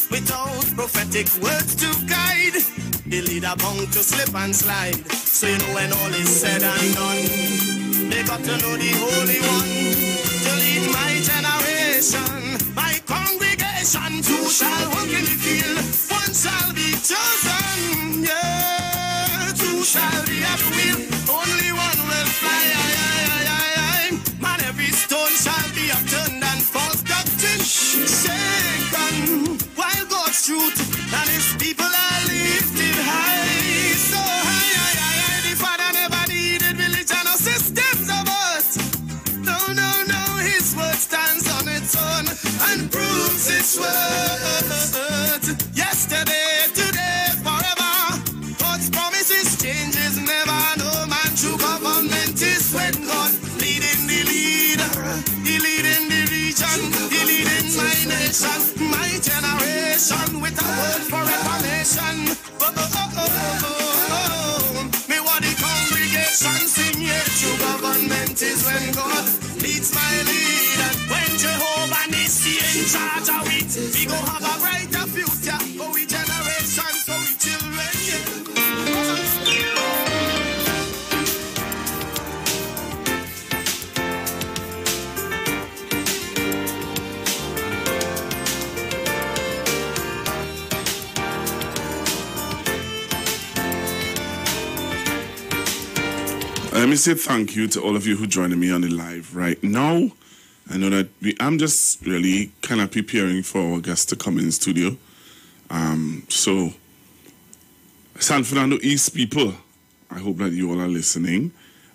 without prophetic words to guide. The leader bound to slip and slide. So you know when all is said and done, they got to know the Holy One to lead my generation, my congregation. Two shall walk in the field, one shall be chosen. Yeah, two shall be at the wheel, only one will fly. Man, every stone shall be upturned and false doctrine shaken, while God's truth and his people are lifted high. So high, the Father never needed religion or systems of earth. No, his word stands on its own and proves its worth. Yesterday, today, forever. God's promises changes never. No man true government is when God leading the leader, he leading the region, he leading my nation, my generation with a word for reformation. Me what the congregation sing, yeah, true government is when God leads my leader. When Jehovah Nissi in charge of it, we go have a brighter future for we generations, for we children, yeah. Let me say thank you to all of you who joining me on the live right now. I know that I'm just really kind of preparing for our guests to come in studio. So, San Fernando East people, I hope that you all are listening.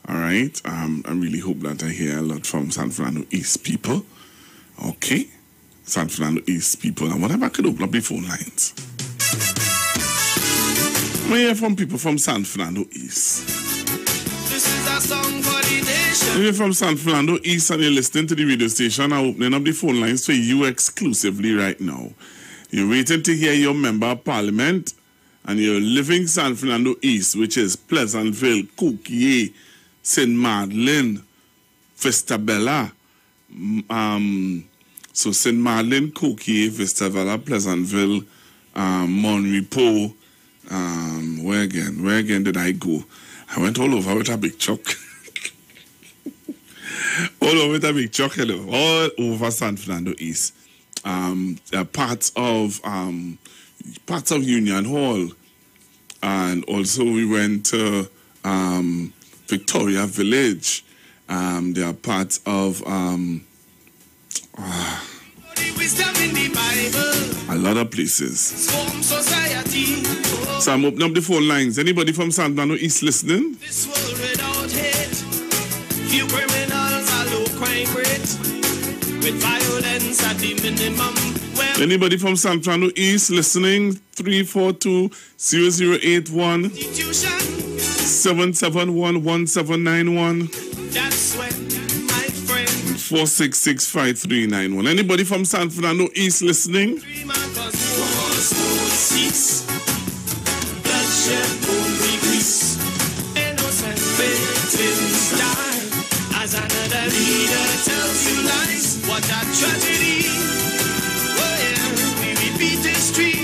All right. I really hope that I hear a lot from San Fernando East people. Okay. San Fernando East people. And what if I could open up the phone lines? We hear from people from San Fernando East. Song for the nation. You're from San Fernando East and you're listening to the radio station. I'm opening up the phone lines for you exclusively right now. You're waiting to hear your member of parliament and you're living San Fernando East, which is Pleasantville, Coquier, St. Madeleine, Vestabella. So St. Madeleine, Coquier, Vestabella, Pleasantville, Monrepo. Where again did I go? I went all over with a big chuck. All over with a big chuck, all over San Fernando East. Parts of Union Hall. And also we went to Victoria Village. There are parts of a lot of places. So I'm opening up the phone lines. Anybody from San Fernando East listening? This world without hate. Few criminals are low crime rate. With violence at the minimum. Well, anybody from San Fernando East listening? 342-0081 771-1791. That's when, my friend. 466-5391. Anybody from San Fernando East listening? Innocent victims die as another leader tells you lies. What a tragedy. Oh yeah, we repeat history.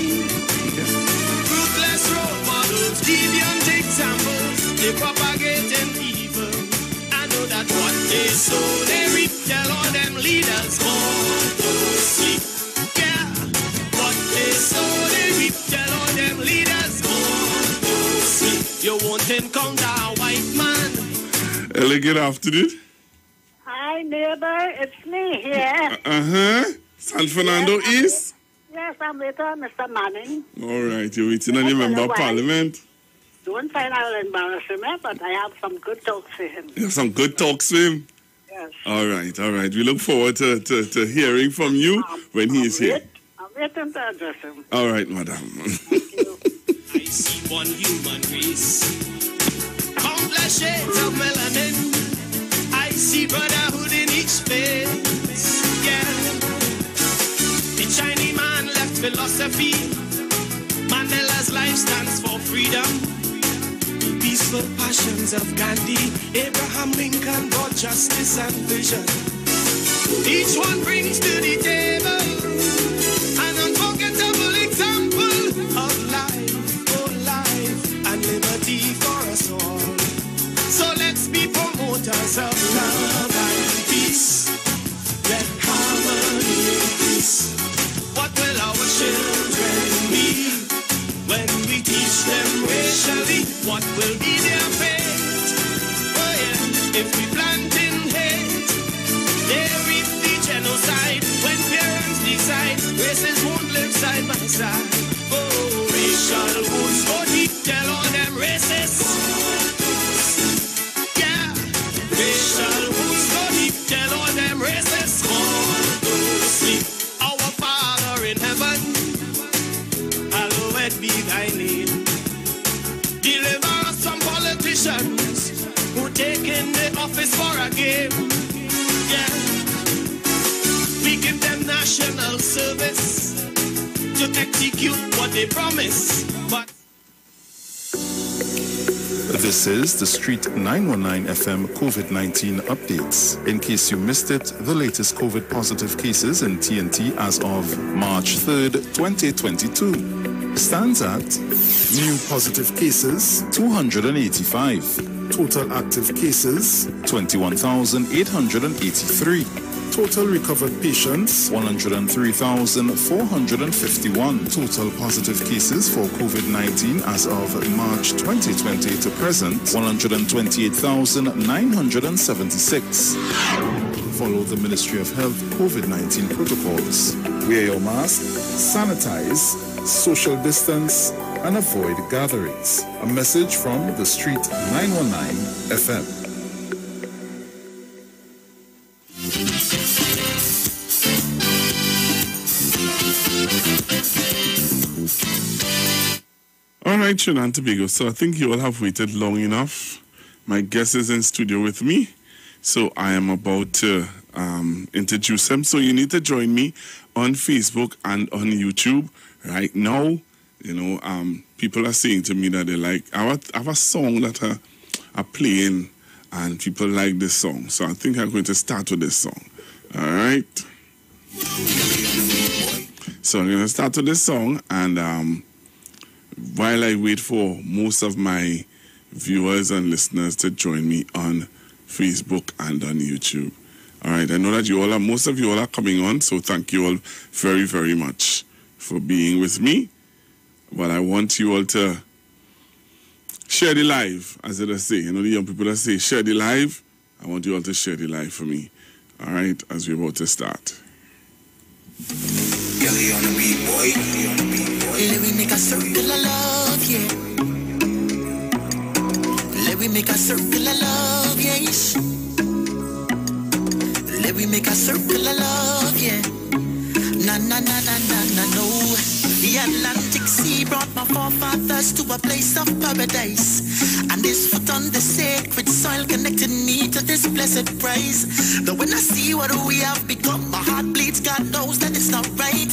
Ruthless role models, deviant examples. They propagating evil. I know that what they sow, they reap. Tell all them leaders all to sleep. Yeah, what they sow, they reap. Tell all them leaders all to sleep. You won't encounter a white man. Hello, good afternoon. Hi, neighbor. It's me here. San Fernando East? Yes, I'm with Mr. Manning. All right, you're waiting on your member of parliament. Don't find I'll embarrass him, but I have some good talks for him. You have some good talks with him? Yes. All right. We look forward to hearing from you when he is here. I'm waiting to address him. All right, madam. Thank you. I see one human race. Countless shades of melanin. I see brotherhood in each face. Yeah. The Chinese man left philosophy. Mandela's life stands for freedom. Peaceful passions of Gandhi. Abraham Lincoln brought justice and vision. Each one brings to the table an unforgettable races won't live side by side. Oh, racial wounds go deep, tell all them racists. Yeah, racial wounds go deep, tell all them racists. All those sleep. Our Father in heaven, hallowed be thy name. Deliver us from politicians who taking the office for a game. Yeah, we give them national service to execute what they promise. But this is the Street 919 FM COVID-19 updates. In case you missed it, the latest COVID positive cases in TNT as of March 3rd, 2022 stands at new positive cases 285, total active cases 21,883, total recovered patients 103,451, total positive cases for COVID-19 as of March 2020 to present 128,976. Follow the Ministry of Health COVID-19 protocols. Wear your mask, sanitize, social distance, and avoid gatherings. A message from the Street 919 FM. All right, Trinidad and Tobago. So I think you all have waited long enough. My guest is in studio with me, so I am about to introduce him. So you need to join me on Facebook and on YouTube right now. You know, people are saying to me that they like I have a song that are playing, and people like this song. So I think I'm going to start with this song. All right. So I'm going to start with this song, and while I wait for most of my viewers and listeners to join me on Facebook and on YouTube. All right, I know that most of you all are coming on, so thank you all very, very much for being with me. But I want you all to share the live, as they say. You know, the young people that say, share the live. I want you all to share the live for me. All right, as we're about to start. Girlie on the beat, boy. Let me make a circle of love, yeah. Let me make a circle of love, yes. Let me make a circle of love, yeah. Na na na na na na no. The Atlantic Sea brought my forefathers to a place of paradise, and this foot on the sacred soil connected me to this blessed prize. Though when I see what we have become, my heart bleeds, God knows that it's not right.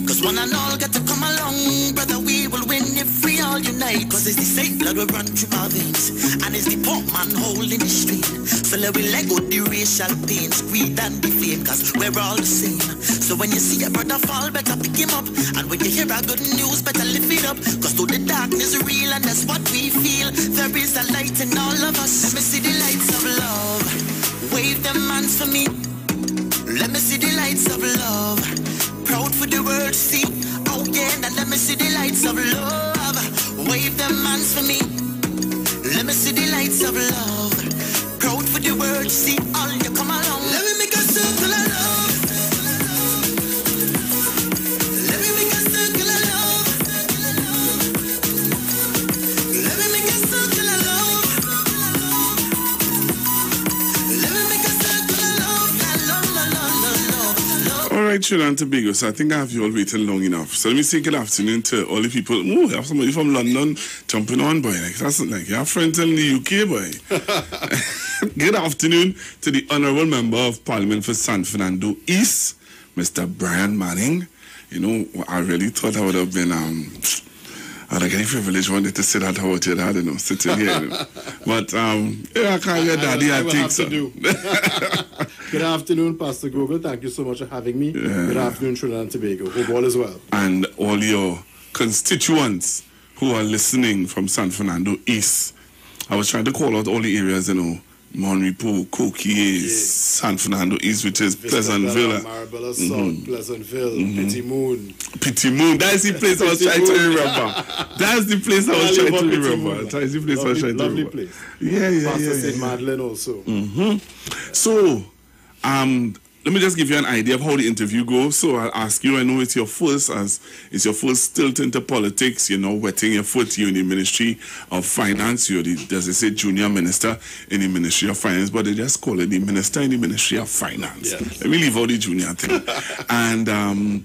Cause one and all got to come along, brother, we will win if we all unite. Cause it's the same blood will run through our veins, and it's the poor man holding the strain. So let we let go the racial pains, greed and the fame, cause we're all the same. So when you see a brother fall, better pick him up, and when you hear a good news, better lift it up. Cause though the darkness is real, and that's what we feel, there is a light in all of us. Let me see the lights of love, wave them hands for me. Let me see the lights of love, proud for the world to see. Oh yeah, now let me see the lights of love, wave them hands for me. Let me see the lights of love, proud for the world to see. All you come along, let me make a circle of love. Let me make a circle of love. Let me make a circle of love. Let me make a circle of love. La la la la la. All right, Trinidad and Tobago. So I think I have you all waiting long enough. So let me say good afternoon to all the people. Oh, I have somebody from London jumping on, boy. Like that's like you have friends in the UK, boy. Good afternoon to the Honourable Member of Parliament for San Fernando East, Mr. Brian Manning. You know, I really thought I would have been I'd have any privilege wanted to say that about your dad, you know, sitting here. You know. But yeah, I can't get daddy, I think so. Good afternoon, Pastor Google. Thank you so much for having me. Yeah. Good afternoon, Trinidad and Tobago. Hope all is well. And all your constituents who are listening from San Fernando East. I was trying to call out all the areas, you know, Monrepo, Coquille, San Fernando East, which is Pleasantville. Marabella South, Pleasantville, Pity Moon. Pity Moon. That is the place I was trying to remember. That's the place I was trying to remember. That is the place I was trying to remember. Lovely place. Yeah. Pastor St. Madeleine also. So, let me just give you an idea of how the interview goes. So I'll ask you, I know it's your first tilt into politics, you know, wetting your foot, you're in the Ministry of Finance, you're the, as they say, junior minister in the Ministry of Finance, but they just call it the minister in the Ministry of Finance. Yes. Let me leave out the junior thing. And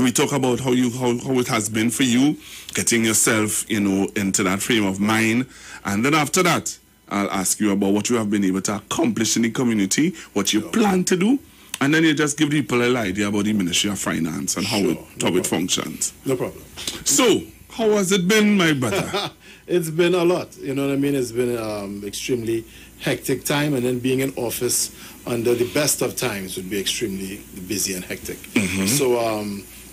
we talk about how it has been for you, getting yourself, you know, into that frame of mind. And then after that, I'll ask you about what you have been able to accomplish in the community, what you plan to do, and then you just give people an idea about the Ministry of Finance and how it functions. No problem. So, how has it been, my brother? It's been a lot. You know what I mean? It's been extremely hectic time, and then being in office under the best of times would be extremely busy and hectic. Mm-hmm. So,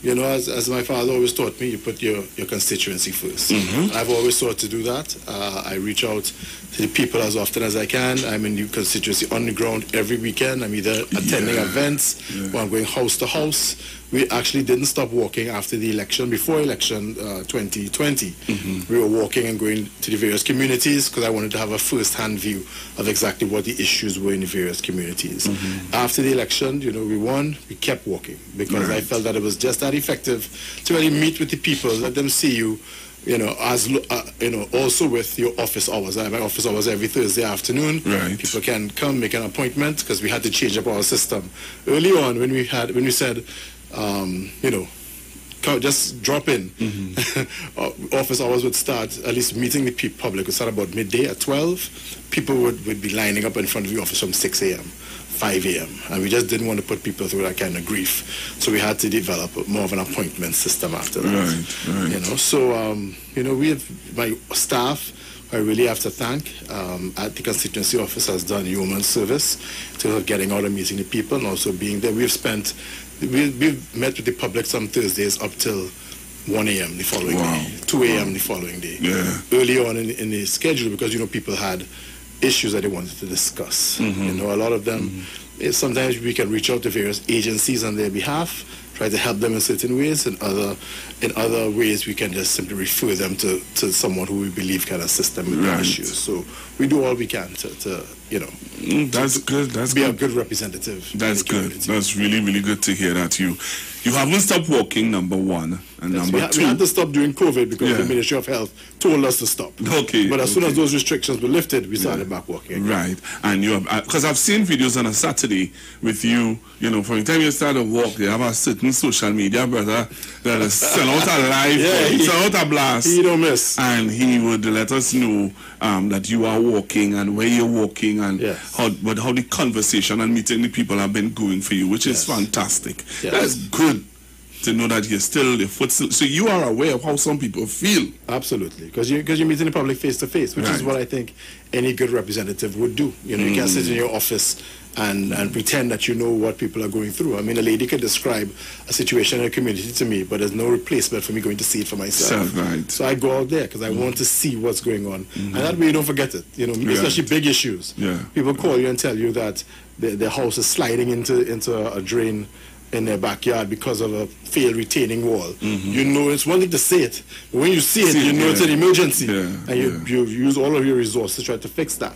you know, as my father always taught me, you put your constituency first. Mm-hmm. I've always sought to do that. I reach out to the people as often as I can. I'm in the constituency on the ground every weekend. I'm either attending events or I'm going house to house. We actually didn't stop walking after the election. Before election 2020, we were walking and going to the various communities because I wanted to have a first-hand view of exactly what the issues were in the various communities. After the election, you know, we won. We kept walking because I felt that it was just that effective to really meet with the people, let them see you. You know, as you know, also with your office hours. I have my office hours every Thursday afternoon. Right. People can come make an appointment because we had to change up our system early on when we said, you know, just drop in. Office hours would start, at least meeting the public would start about midday at 12. People would be lining up in front of the office from 6 a.m. 5 a.m. and we just didn't want to put people through that kind of grief, so we had to develop more of an appointment system after that. Right. You know, so you know, we have my staff. I really have to thank at the constituency office has done yeoman service to getting out and meeting the people and also being there. We've met with the public some Thursdays up till 1 a.m. the following day, 2 a.m. the following day. Yeah. Early on in the schedule because, you know, people had issues that they wanted to discuss. You know, a lot of them, sometimes we can reach out to various agencies on their behalf, try to help them in certain ways, and in other ways we can just simply refer them to someone who we believe can assist them with their issues. So we do all we can to you know, that's good. That's be good. a good representative. That's good. That's really, really good to hear that you haven't stopped walking, number one, and number two. We had to stop during COVID because the Ministry of Health told us to stop. Okay. But as soon as those restrictions were lifted, we started back walking again. Right. And you have, because I've seen videos on a Saturday with you, you know, from the time you started to walk, they have a certain social media brother that is send out a live, send out a blast. He don't miss. And he would let us know that you are walking and where you're walking and how the conversation and meeting the people have been going for you, which is fantastic. Yes. That's good to know that you're still the foot. So you are aware of how some people feel. Absolutely, because you're meeting the public face to face, which is what I think any good representative would do. You know, you can't sit in your office and pretend that you know what people are going through. I mean, a lady could describe a situation in a community to me, but there's no replacement for me going to see it for myself. So I go out there because I want to see what's going on, and that way you don't forget it. You know, especially big issues. People call you and tell you that their house is sliding into a drain in their backyard because of a failed retaining wall. You know, it's one thing to say it, but when you see it, you know it's an emergency, and you use all of your resources to try to fix that.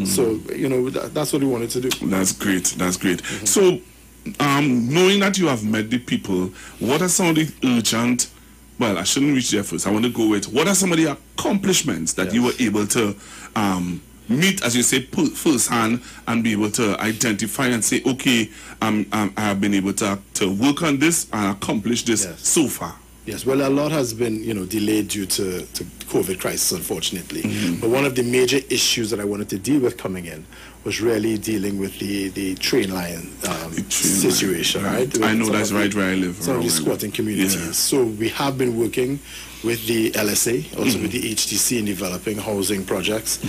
So, you know, that's what we wanted to do. That's great. That's great. So, knowing that you have met the people, what are some of the urgent, well, I shouldn't reach there first, I want to go with, what are some of the accomplishments that you were able to meet, as you say, firsthand and be able to identify and say, okay, I have been able to work on this and accomplish this so far? Yes, well, a lot has been, you know, delayed due to COVID crisis, unfortunately. But one of the major issues that I wanted to deal with coming in was really dealing with the train line situation, right? I know that's right where I live. Some of the squatting communities. So we have been working with the LSA, also with the HTC in developing housing projects,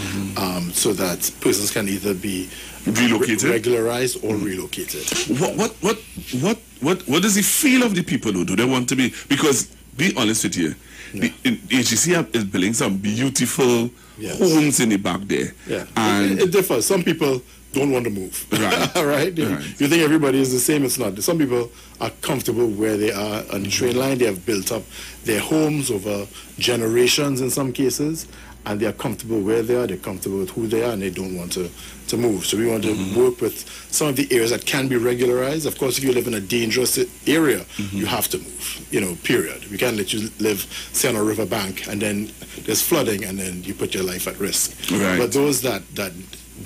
so that persons can either be relocated, regularized, or relocated. What does the feel of the people do? Do they want to be? Because be honest with you, the HTC is building some beautiful homes in the back there. And it differs. Some people don't want to move. Right. Right? You think everybody is the same. It's not. Some people are comfortable where they are on the train line. They have built up their homes over generations in some cases, and they are comfortable where they are. They're comfortable with who they are, and they don't want to move. So we want to work with some of the areas that can be regularized. Of course, if you live in a dangerous area, you have to move, period. We can't let you live, say, on a riverbank, and then there's flooding, and then you put your life at risk. Right. But those that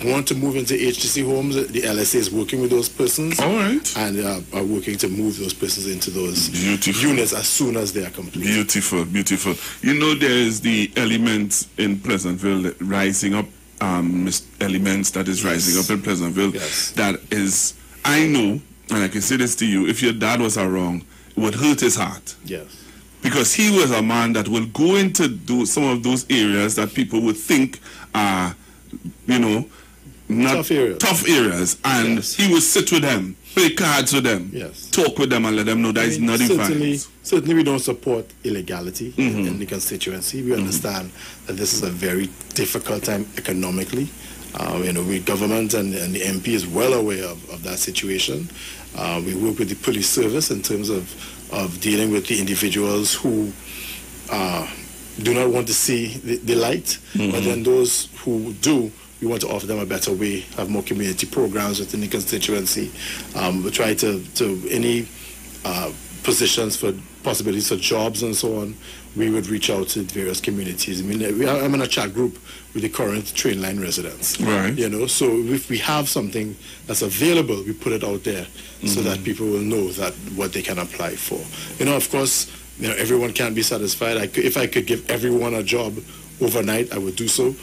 want to move into HTC homes, the LSA is working with those persons. All right. And are working to move those persons into those Beautiful. units as soon as they are complete. Beautiful, beautiful. There is the element in Pleasantville rising up, elements that is rising up in Pleasantville. Yes. That is, I know, and I can say this to you, if your dad was wrong, it would hurt his heart. Yes. Because he was a man that will go into some of those areas that people would think are, not tough areas. And yes. he would sit with them, play cards with them, yes. talk with them, and let them know that it's not violence. Certainly we don't support illegality in the constituency. We understand that this is a very difficult time economically. We government and the MP is well aware of that situation. We work with the police service in terms of dealing with the individuals who do not want to see the light, but then those who do, we want to offer them a better way, have more community programs within the constituency. We try to any positions for possibilities for jobs and so on, we would reach out to various communities. I'm in a chat group with the current train line residents. Right. So if we have something that's available, we put it out there so that people will know that what they can apply for. Of course, everyone can't be satisfied. If I could give everyone a job overnight, I would do so.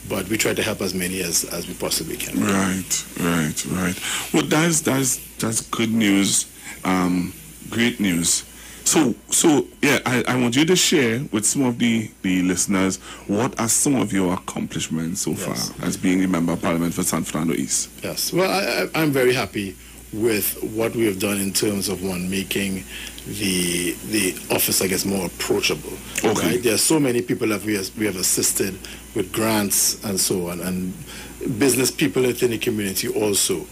But we try to help as many as we possibly can. Right. Well, that's good news. Great news. So yeah, I want you to share with some of the listeners what are some of your accomplishments so far as being a member of Parliament for San Fernando East. Yes. Well, I'm very happy with what we have done in terms of making the office, I guess, more approachable. Okay. Right? There are so many people that we have assisted with grants and so on, and business people within the community also.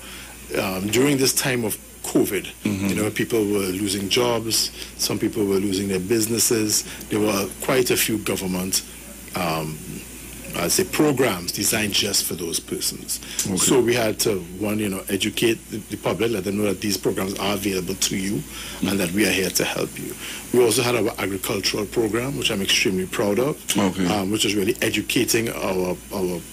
During this time of COVID, people were losing jobs, some people were losing their businesses. There were quite a few government programs designed just for those persons. Okay. So we had to, educate the public, let them know that these programs are available to you and that we are here to help you. We also had our agricultural program, which I'm extremely proud of, which is really educating our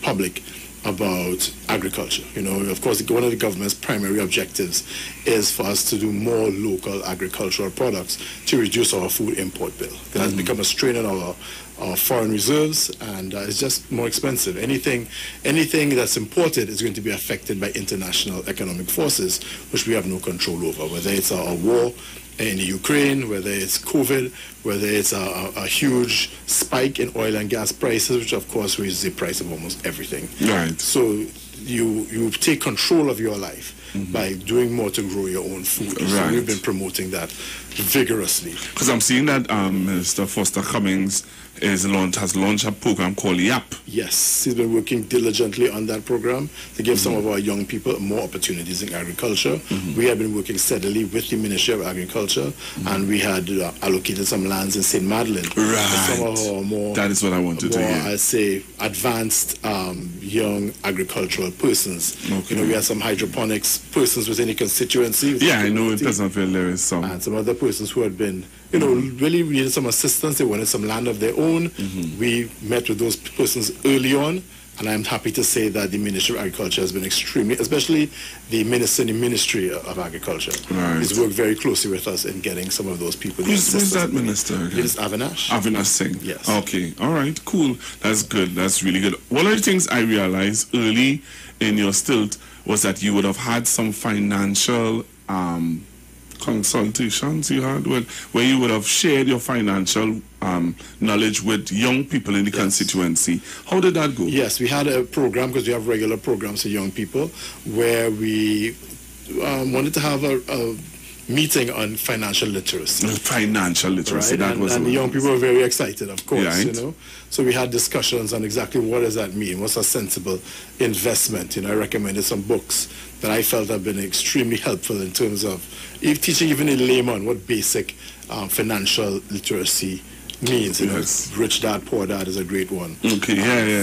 public about agriculture. Of course, one of the government's primary objectives is for us to do more local agricultural products to reduce our food import bill. That has become a strain on our foreign reserves, and it's just more expensive. Anything that's imported is going to be affected by international economic forces, which we have no control over, whether it's a war in the Ukraine, whether it's COVID, whether it's a huge spike in oil and gas prices, which of course raises the price of almost everything. Right. So you take control of your life by doing more to grow your own food. Right. So we've been promoting that vigorously. Because I'm seeing that Minister Foster Cummings has launched a program called YAP. Yes, he's been working diligently on that program to give some of our young people more opportunities in agriculture. We have been working steadily with the Ministry of Agriculture, and we had allocated some lands in St. Madeleine. Right. Some of our more, that is what I wanted to hear. I'd say, advanced young agricultural persons. Okay. We had some hydroponics persons within the constituency. Yeah, I know in Pleasantville there is some. And some other persons who had been, really needed some assistance. They wanted some land of their own. We met with those persons early on, and I'm happy to say that the Ministry of Agriculture has been extremely, especially the Minister in the Ministry of Agriculture. Right. He's worked very closely with us in getting some of those people. Who's that minister? It is Avinash. Avinash Singh. Yes. Okay. All right. Cool. That's good. That's really good. One of the things I realized early in your stilt was that you would have had some financial consultations you had where you would have shared your financial knowledge with young people in the constituency. How did that go? Yes, we had a program, because we have regular programs for young people, where we wanted to have a meeting on financial literacy. Financial literacy, right? And the young people were very excited, of course, right. you know. So we had discussions on exactly what does that mean, what's a sensible investment. You know, I recommended some books that I felt have been extremely helpful in terms of teaching even a layman what basic financial literacy means. You know, Rich Dad, Poor Dad is a great one. Okay,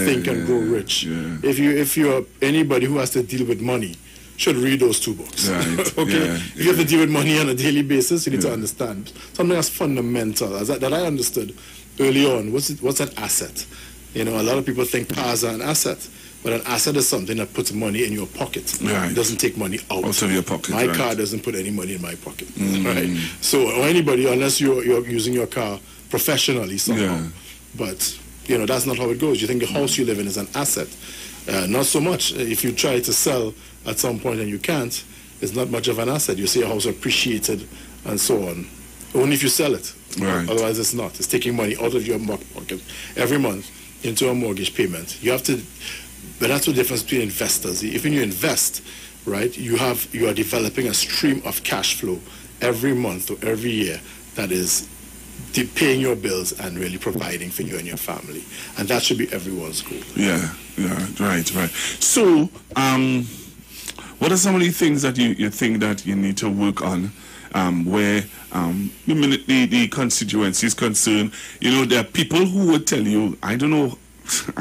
Think and Grow Rich. Yeah. If you're anybody who has to deal with money, should read those two books. Right. Okay. If you have to deal with money on a daily basis, you need to understand something as fundamental as that I understood early on. What's an asset? You know, a lot of people think cars are an asset, but an asset is something that puts money in your pocket. Right. It doesn't take money out of your pocket. My car doesn't put any money in my pocket. Right. So, or anybody, unless you're using your car professionally somehow. Yeah. But you know, that's not how it goes. You think the house you live in is an asset. Not so much. If you try to sell at some point and you can't, it's not much of an asset. You see a house appreciated and so on. Only if you sell it. Right. Otherwise, it's not. It's taking money out of your pocket every month into a mortgage payment. You have to. But that's the difference between investors. If you invest, right, you are developing a stream of cash flow every month or every year that is paying your bills and really providing for you and your family, and that should be everyone's goal. Yeah, right. So, what are some of the things that you think that you need to work on, where the minute the constituency is concerned, you know, there are people who would tell you, I don't know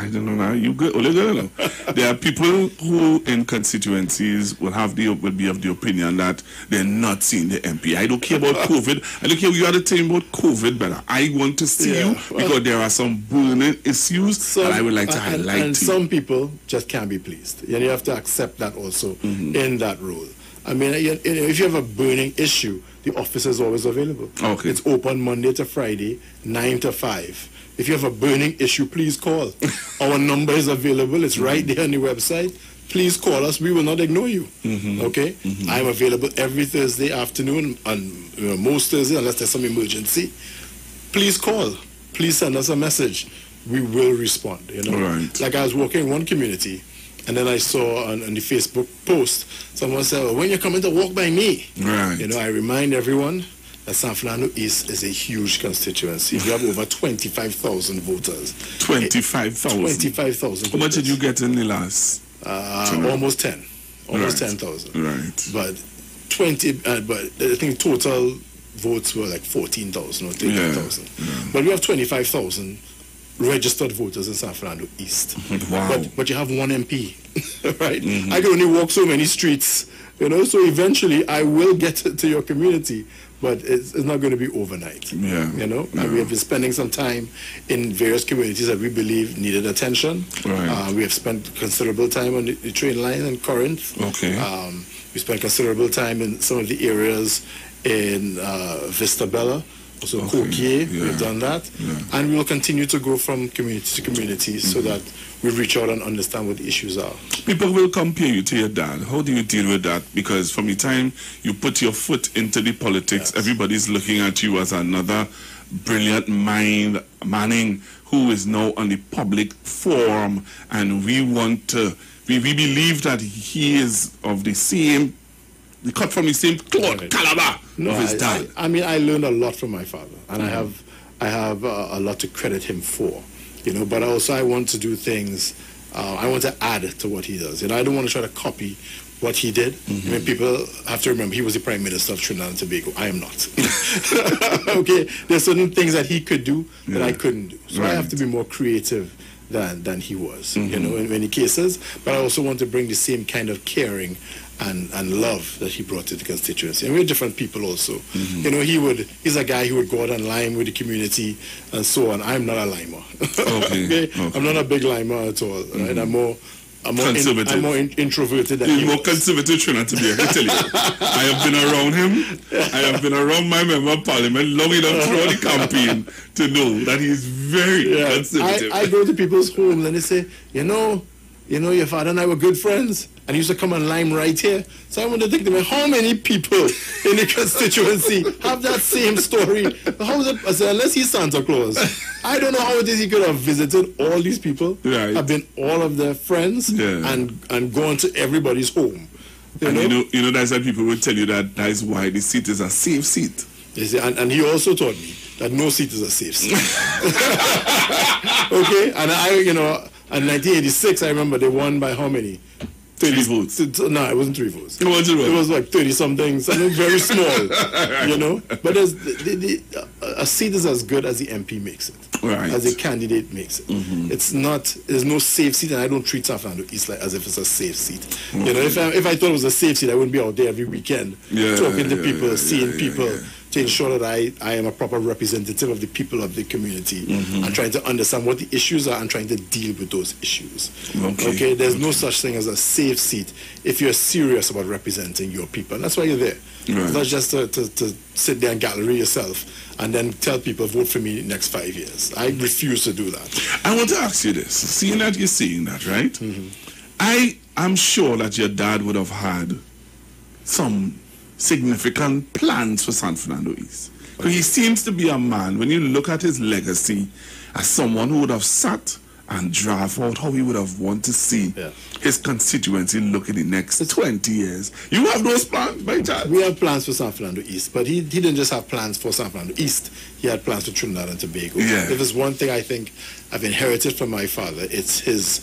now. You go. There are people who in constituencies will be of the opinion that they're not seeing the MP. I don't care about COVID. I don't care. You are telling about COVID, but I want to see you because there are some burning issues that I would like to highlight. And some people just can't be pleased. And you have to accept that also in that role. I mean, if you have a burning issue, the office is always available. Okay. It's open Monday to Friday, 9 to 5. If you have a burning issue, please call. Our number is available. It's right there on the website. Please call us. We will not ignore you. Okay? I'm available every Thursday afternoon and most Thursdays, unless there's some emergency. Please call. Please send us a message. We will respond. You know, right. Like I was working in one community, and then I saw on the Facebook post, someone said, well, when you're coming to walk by me, right. You know, I remind everyone that San Fernando East is a huge constituency. You have over 25,000 voters. 25,000? 25,000. How much did you get in the last? Almost 10. Almost 10,000. Right. But I think total votes were like 14,000 or 13,000. Yeah. But we have 25,000 registered voters in San Fernando East. Wow. But you have one MP, right? I can only walk so many streets, you know, so eventually I will get to your community, but it's not going to be overnight. Yeah. You know, and we have been spending some time in various communities that we believe needed attention. Right. We have spent considerable time on the train line in Corinth. Okay. We spent considerable time in some of the areas in Vista Bella. So Coquier, we've done that. Yeah. And we will continue to go from community to community so that we reach out and understand what the issues are. People will compare you to your dad. How do you deal with that? Because from the time you put your foot into the politics, everybody's looking at you as another brilliant mind, Manning, who is now on the public forum, and we believe that he is of the same, cut from the same cloth caliber of his dad. I mean, I learned a lot from my father, and I have a lot to credit him for, you know. But also, I want to do things. I want to add to what he does. You know, I don't want to try to copy what he did. I mean, people have to remember he was the Prime Minister of Trinidad and Tobago. I am not. Okay, there's certain things that he could do that I couldn't do. So I have to be more creative than he was, you know, in many cases. But I also want to bring the same kind of caring and love that he brought to the constituency. And we're different people also. You know, he's a guy who would go out and lime with the community and so on. I'm not a limer. Okay? I'm not a big limer at all. Right? I'm more conservative. I'm more introverted than he's more conservative Trinidad to be, I can tell you. I have been around him. I have been around my member of parliament long enough throughout the campaign to know that he's very conservative. I go to people's homes and they say, you know, your father and I were good friends, and he used to come and lime right here. So I want to think to me, how many people in the constituency have that same story? How is it? I said, unless he's Santa Claus, I don't know how it is he could have visited all these people, have been all of their friends, and gone to everybody's home. And you know, that's why people will tell you that is why the seat is a safe seat. You see, and he also taught me that no seat is a safe seat. Okay, and in 1986, I remember they won by how many? 3 votes. No, it wasn't 3 votes. It was like 30 something very small, But a seat is as good as the MP makes it, right, as the candidate makes it. Mm-hmm. There's no safe seat, and I don't treat San Fernando East as if it's a safe seat. Mm-hmm. If I thought it was a safe seat, I wouldn't be out there every weekend talking to people, seeing people, to ensure that I am a proper representative of the people of the community, mm-hmm, and trying to understand what the issues are and trying to deal with those issues. Okay? There's no such thing as a safe seat if you're serious about representing your people. And that's why you're there. Right. It's not just to sit there and gallery yourself and then tell people, vote for me next 5 years. I refuse to do that. I want to ask you this. Seeing that you're saying that, right? Mm-hmm. I'm sure that your dad would have had some significant plans for San Fernando East. Because he seems to be a man, when you look at his legacy, as someone who would have sat and draft out how he would have wanted to see his constituency look in the next 20 years. You have those plans by chance? We have plans for San Fernando East, but he didn't just have plans for San Fernando East. He had plans for Trinidad and Tobago. Yeah. If there's one thing I think I've inherited from my father, it's his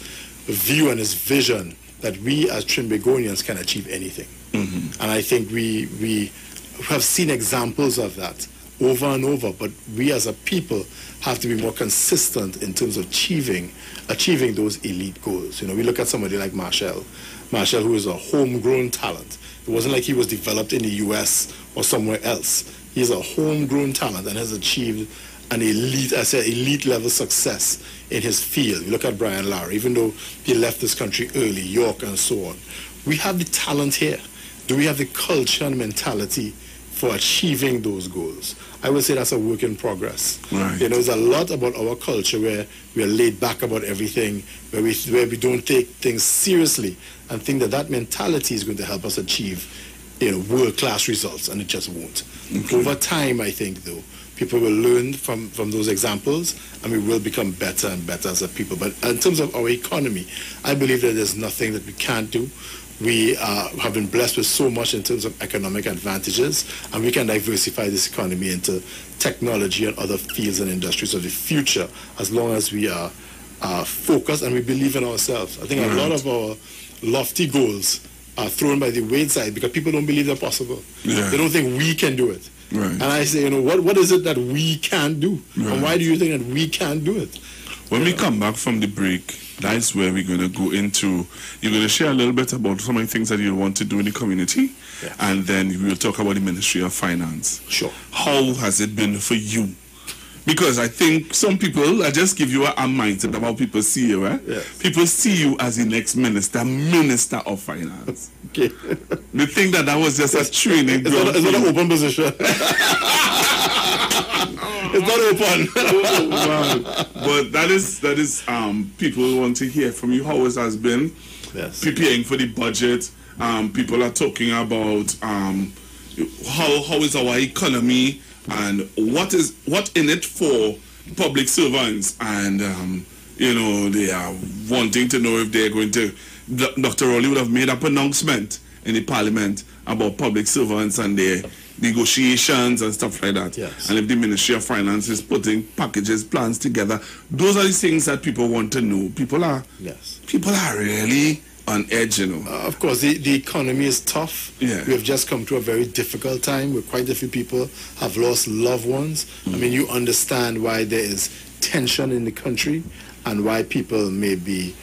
view and his vision that we as Trinbagonians can achieve anything. Mm-hmm. And I think we have seen examples of that over and over, but we as a people have to be more consistent in terms of achieving those elite goals. We look at somebody like Marshall, who is a homegrown talent. It wasn't like he was developed in the US or somewhere else. He's a homegrown talent and has achieved an elite level success in his field. You look at Brian Lara, even though he left this country early, York and so on. We have the talent here. Do we have the culture and mentality for achieving those goals? I would say that's a work in progress. Right. There's a lot about our culture where we are laid back about everything, where we don't take things seriously and think that mentality is going to help us achieve world-class results, and it just won't. Okay. Over time, I think, though, people will learn from those examples, and we will become better and better as a people. But in terms of our economy, I believe that there's nothing that we can't do. We have been blessed with so much in terms of economic advantages, and we can diversify this economy into technology and other fields and industries of the future as long as we are focused and we believe in ourselves. I think a lot of our lofty goals are thrown by the wayside because people don't believe they're possible. Yeah. They don't think we can do it. Right. And I say, what is it that we can do? Right. And why do you think that we can do it? When we come back from the break, that's where we're going to go into, you're going to share a little bit about some of the things that you want to do in the community, and then we'll talk about the Ministry of Finance. Sure. How has it been for you? Because I think some people, I just give you a mindset of how people see you, right? Yes. People see you as the next Minister of Finance. Okay. They think that was just a training. It's not an open position. It's not open. But that is people want to hear from you how it has been. Yes. Preparing for the budget. People are talking about how is our economy and what in it for public servants, and they are wanting to know if they're going to. Dr. Rowley would have made up an announcement in the Parliament about public servants and their negotiations and stuff like that. Yes. And if the Ministry of Finance is putting packages, plans together, those are the things that people want to know. People are really on edge, Of course, the economy is tough. Yeah. We have just come to a very difficult time where quite a few people have lost loved ones. Mm-hmm. I mean, you understand why there is tension in the country and why people may be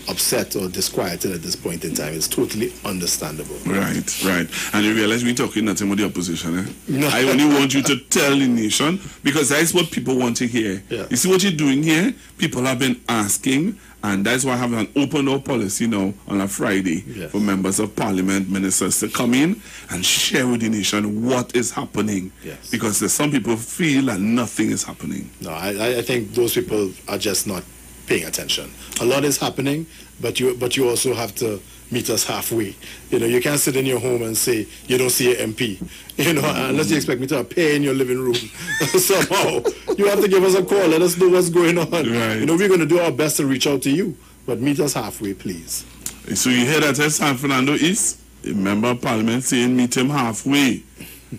upset or disquieted at this point in time. It's totally understandable. Right. And you realize we're talking nothing with the opposition, eh? No. I only want you to tell the nation, because that's what people want to hear. Yeah. You see what you're doing here? People have been asking, and that's why I have an open door policy now on a Friday for members of Parliament, ministers to come in and share with the nation what is happening. Yes. Because there's some people feel that nothing is happening. No, I think those people are just not paying attention. A lot is happening, but you also have to meet us halfway. You can't sit in your home and say you don't see an MP. Unless you expect me to appear in your living room somehow. You have to give us a call. Let us know what's going on. Right. We're going to do our best to reach out to you, but meet us halfway, please. So you hear that, San Fernando East? a member of parliament saying meet him halfway.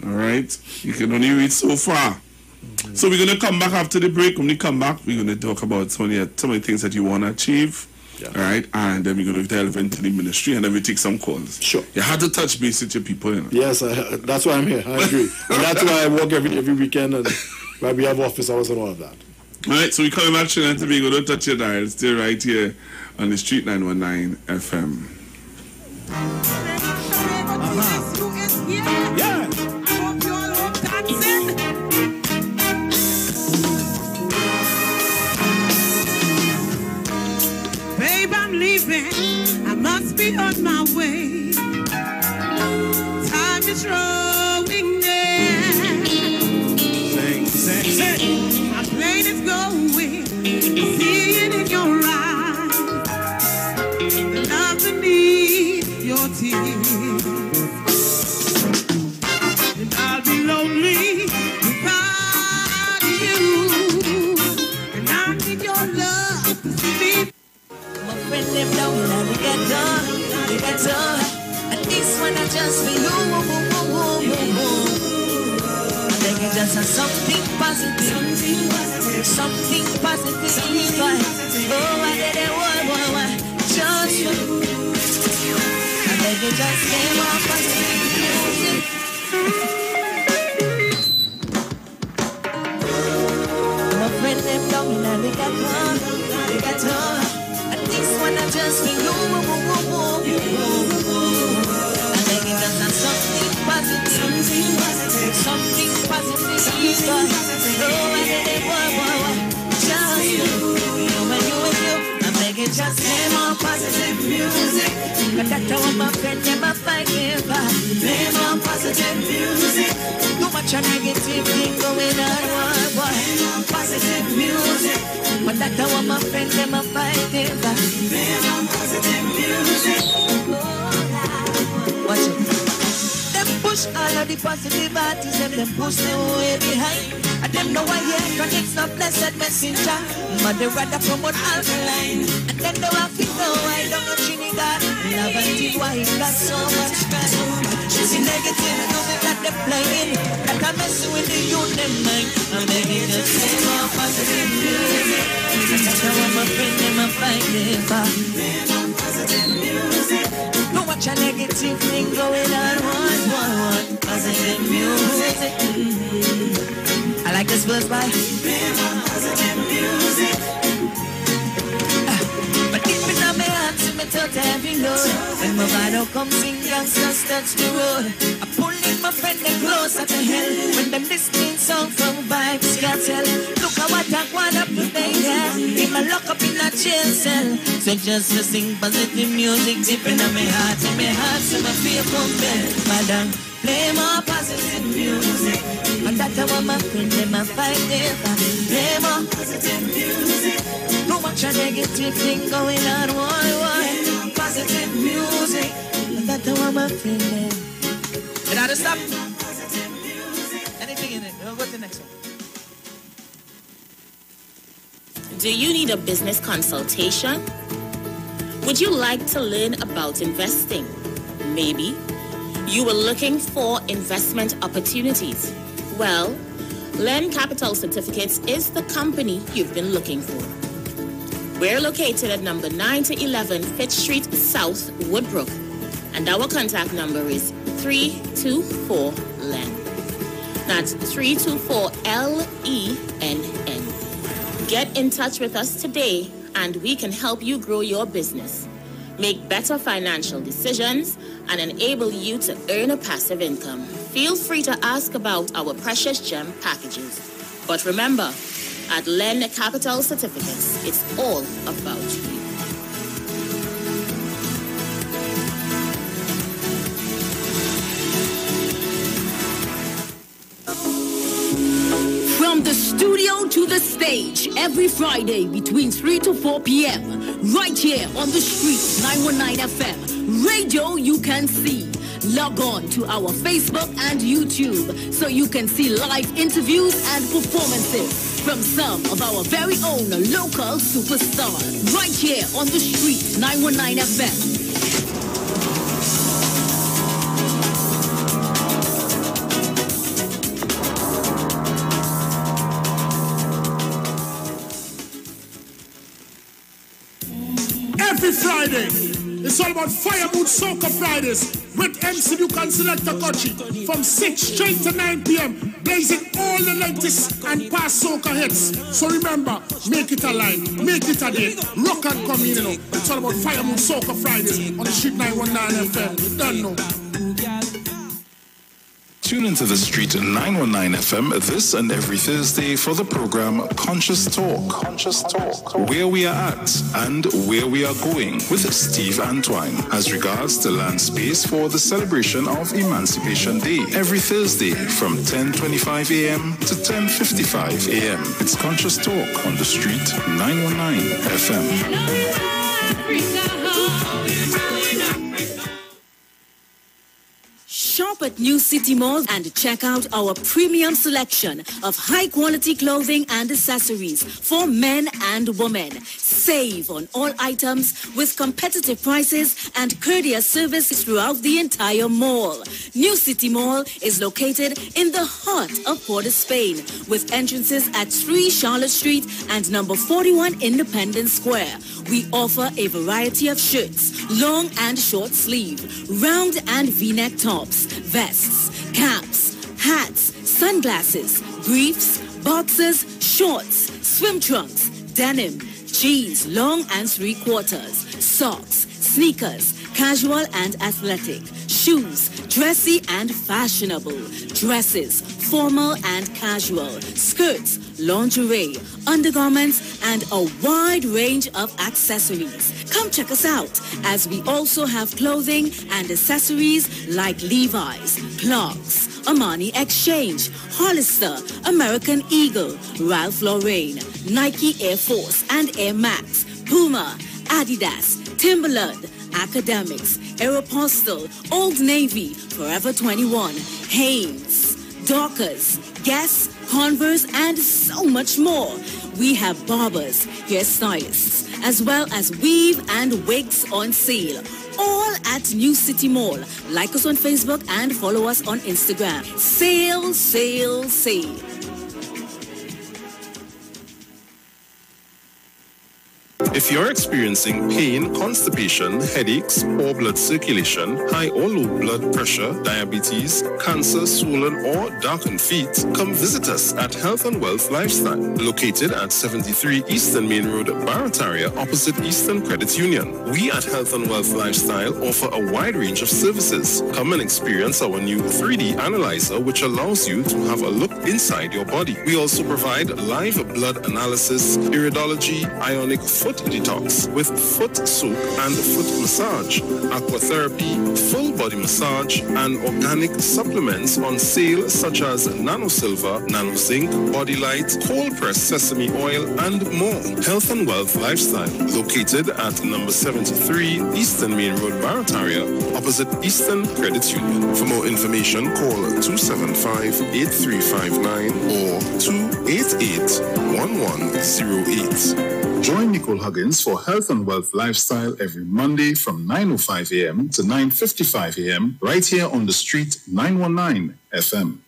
All right? You can only reach so far. So we're going to come back after the break. When we come back, we're going to talk about some of the things that you want to achieve. Yeah. All right? And then we're going to delve into the ministry and then we take some calls. Sure. You had to touch base with your people. You know? Yes, that's why I'm here. I agree. And that's why I work every weekend and why we have office hours and all of that. All right, so we're coming back to Trinidad and Tobago. Don't touch your dial. Stay right here on the Street 919 FM. Yeah. Babe, I'm leaving. I must be on my way. Time is rolling near. Sing. My plane is going. See it in your eyes. Love beneath your tears. And I'll be lonely without you. And I need your love to see. My friend them down in the ghetto. And this one I just for you. I think it just has something positive. Something positive. Oh, I did it, why, just you. I think it just came off positive music. My friend them down in the ghetto. And this one I just for you. I think it just has something positive. Something positive. Oh, I did it, why, just you. I make it just play more positive music. But that's how my friend never fight never. Play more positive music. Too much a negative thing going on, boy. Play more positive music. But that's how my friend never fight never. Play more positive music. Watch it. Push all of the positive artists, them push them way behind. And them know I hear chronics, no blessed messenger. But they rather promote alkaline. And then they have to know I don't know Trinidad. Love and it, why it got so much stress. See negative music that they're playing. That I'm messing with the youth, them mind. I'm making just play more positive music. That's how I'm a friend, them a fight never. Play more positive music. Don't watch a negative thing going on. One positive music. I like this verse by positive music. But deep in my heart, see me tell every note. When my body come sing, youngsters touch the road. I pull in my friend and closer to hell. When them listening song from Vibes Cartel. Look at what I want up today, yeah. In my lock up in a jail cell. So just to sing positive music deep in my heart. In my heart, so my fear come back. Madam, play more positive music. And that's how my friend them a fight never. Play more positive music. Too much a negative thing going on. Why? Positive music. And that's how my friend them. You know to stop. Anything in it. We'll go to the next one. Do you need a business consultation? Would you like to learn about investing? Maybe you were looking for investment opportunities. Well, Len Capital Certificates is the company you've been looking for. We're located at number 9 to 11 Fitch Street South, Woodbrook, and our contact number is 324-LEN. That's 324-LENN. Get in touch with us today and we can help you grow your business, make better financial decisions, and enable you to earn a passive income. Feel free to ask about our precious gem packages. But remember, at Len Capital Certificates, it's all about you. From the studio to the stage, every Friday between 3 to 4 p.m., right here on the street, 919 FM, radio you can see. Log on to our Facebook and YouTube so you can see live interviews and performances from some of our very own local superstars. Right here on the street, 919 FM. Every Friday, it's all about Fire Mood Soca Fridays with MC Duke and Selector Kochi from 6 straight to 9 p.m. blazing all the latest and past soca hits. So remember, make it a line, make it a day, rock and come in, you know. It's all about Fire Mood Soca Fridays on the Street 919 FM. You don't know. Tune into the Street 919 FM this and every Thursday for the program Conscious Talk, where we are at and where we are going with Steve Antoine as regards to land space for the celebration of Emancipation Day every Thursday from 10:25 a.m. to 10:55 a.m. It's Conscious Talk on the Street 919 FM. Shop at New City Mall and check out our premium selection of high-quality clothing and accessories for men and women. Save on all items with competitive prices and courteous service throughout the entire mall. New City Mall is located in the heart of Port of Spain with entrances at 3 Charlotte Street and number 41 Independence Square. We offer a variety of shirts, long and short sleeve, round and V-neck tops, vests, caps, hats, sunglasses, briefs, boxers, shorts, swim trunks, denim, jeans, long and 3/4, socks, sneakers, casual and athletic, shoes, dressy and fashionable, dresses, formal and casual, skirts, lingerie, undergarments, and a wide range of accessories. Come check us out as we also have clothing and accessories like Levi's, Clarks, Armani Exchange, Hollister, American Eagle, Ralph Lauren, Nike Air Force and Air Max, Puma, Adidas, Timberland, Academics, Aeropostale, Old Navy, Forever 21, Hanes, Dockers, Guess, Converse, and so much more. We have barbers, hairstylists, as well as weave and wigs on sale. All at New City Mall. Like us on Facebook and follow us on Instagram. Sale, sale, sale. If you're experiencing pain, constipation, headaches, poor blood circulation, high or low blood pressure, diabetes, cancer, swollen or darkened feet, come visit us at Health and Wealth Lifestyle, located at 73 Eastern Main Road, Barataria, opposite Eastern Credit Union. We at Health and Wealth Lifestyle offer a wide range of services. Come and experience our new 3D analyzer, which allows you to have a look inside your body. We also provide live blood analysis, iridology, ionic foot detox with foot soak and foot massage, aquatherapy, full body massage, and organic supplements on sale such as Nano Silver, Nano Zinc, Body Light, cold pressed sesame oil, and more. Health and Wealth Lifestyle, located at number 73 Eastern Main Road, Barataria, opposite Eastern Credit Union. For more information, call 275-8359 or 288-1108. Join Nicole Huggins for Health and Wealth Lifestyle every Monday from 9:05 a.m. to 9:55 a.m. right here on the Street 919 FM.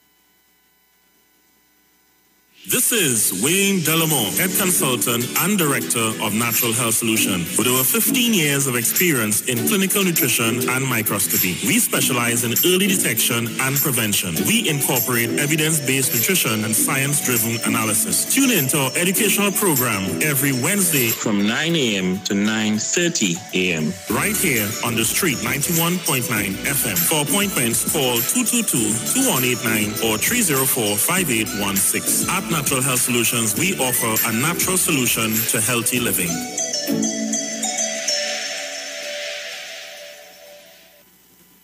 This is Wayne Delamore, Head Consultant and Director of Natural Health Solution, with over 15 years of experience in clinical nutrition and microscopy. We specialize in early detection and prevention. We incorporate evidence-based nutrition and science-driven analysis. Tune in to our educational program every Wednesday from 9 a.m. to 9:30 a.m. right here on the Street 91.9 FM. For appointments, call 222-2189 or 304-5816. At Natural Health Solutions, we offer a natural solution to healthy living.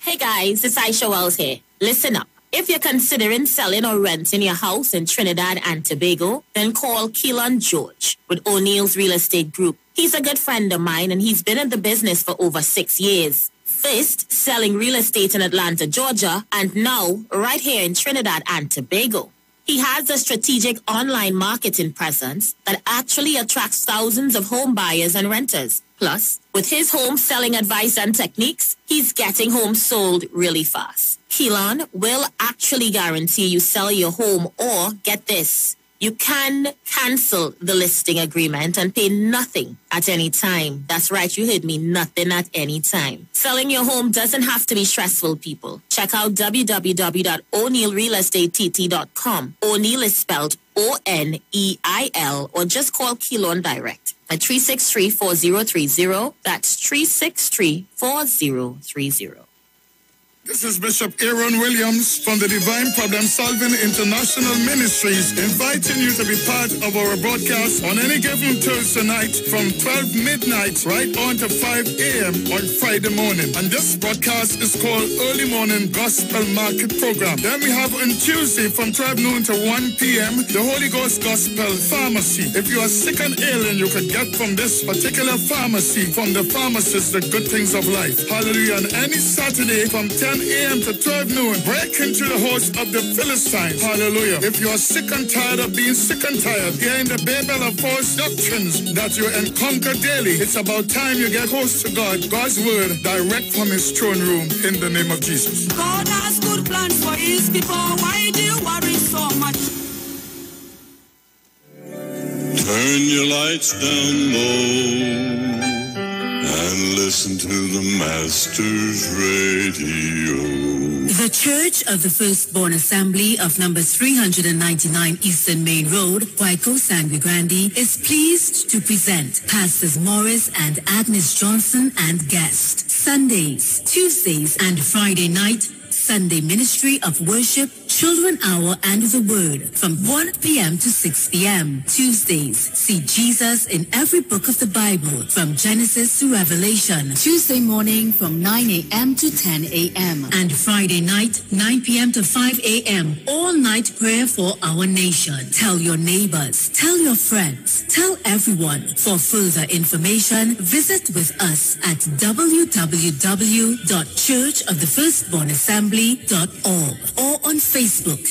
Hey guys, it's Aisha Wells here. Listen up. If you're considering selling or renting your house in Trinidad and Tobago, then call Keelan George with O'Neill's Real Estate Group. He's a good friend of mine and he's been in the business for over 6 years. First, selling real estate in Atlanta, Georgia, and now right here in Trinidad and Tobago. He has a strategic online marketing presence that actually attracts thousands of home buyers and renters. Plus, with his home selling advice and techniques, he's getting homes sold really fast. Keelan will actually guarantee you sell your home or, get this, You can cancel the listing agreement and pay nothing at any time. That's right, you heard me, nothing at any time. Selling your home doesn't have to be stressful, people. Check out www.o'neillrealestatetT.com. O'Neill is spelled O-N-E-I-L, or just call Keylon Direct at 363-4030. That's 363-4030. This is Bishop Aaron Williams from the Divine Problem Solving International Ministries, inviting you to be part of our broadcast on any given Thursday night from 12 midnight right on to 5 a.m. on Friday morning. And this broadcast is called Early Morning Gospel Market Program. Then we have on Tuesday from 12 noon to 1 p.m. the Holy Ghost Gospel Pharmacy. If you are sick and ailing, you can get from this particular pharmacy, from the pharmacist, the good things of life. Hallelujah. And any Saturday from 10 a.m. to 12 noon, break into the host of the Philistines. Hallelujah. If you are sick and tired of being sick and tired, hearing the babel of false doctrines that you encounter daily, it's about time you get close to God. God's word direct from his throne room in the name of Jesus. God has good plans for his people. Why do you worry so much? Turn your lights down low and listen to the Master's radio. The Church of the Firstborn Assembly of number 399 Eastern Main Road, Waiko Sangre Grande, is pleased to present Pastors Morris and Agnes Johnson and guest. Sundays, Tuesdays, and Friday night, Sunday Ministry of Worship, Children Hour, and the Word from 1 p.m. to 6 p.m. Tuesdays, see Jesus in every book of the Bible from Genesis to Revelation. Tuesday morning from 9 a.m. to 10 a.m. And Friday night, 9 p.m. to 5 a.m. All night prayer for our nation. Tell your neighbors, tell your friends, tell everyone. For further information, visit with us at www.churchofthefirstbornassembly.org or on Facebook.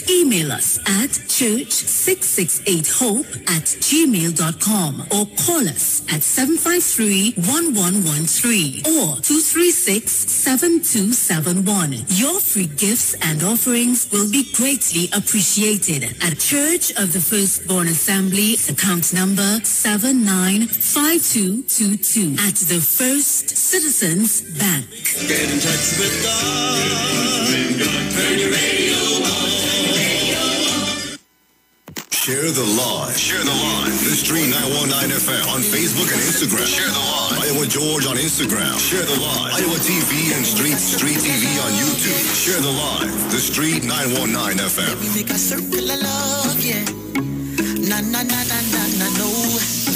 Email us at church668hope@gmail.com or call us at 753-1113 or 236-7271. Your free gifts and offerings will be greatly appreciated at Church of the Firstborn Assembly, account number 795222 at the First Citizens Bank. Get in touch with God. Turn your radio on. Share the live. Share the live. The Street 919 FM on Facebook and Instagram. Share the live. Iowa George on Instagram. Share the live. Iowa TV and Street TV on YouTube. Share the live. The Street 919 FM. We make a circle of love, yeah. Na na na na na na no.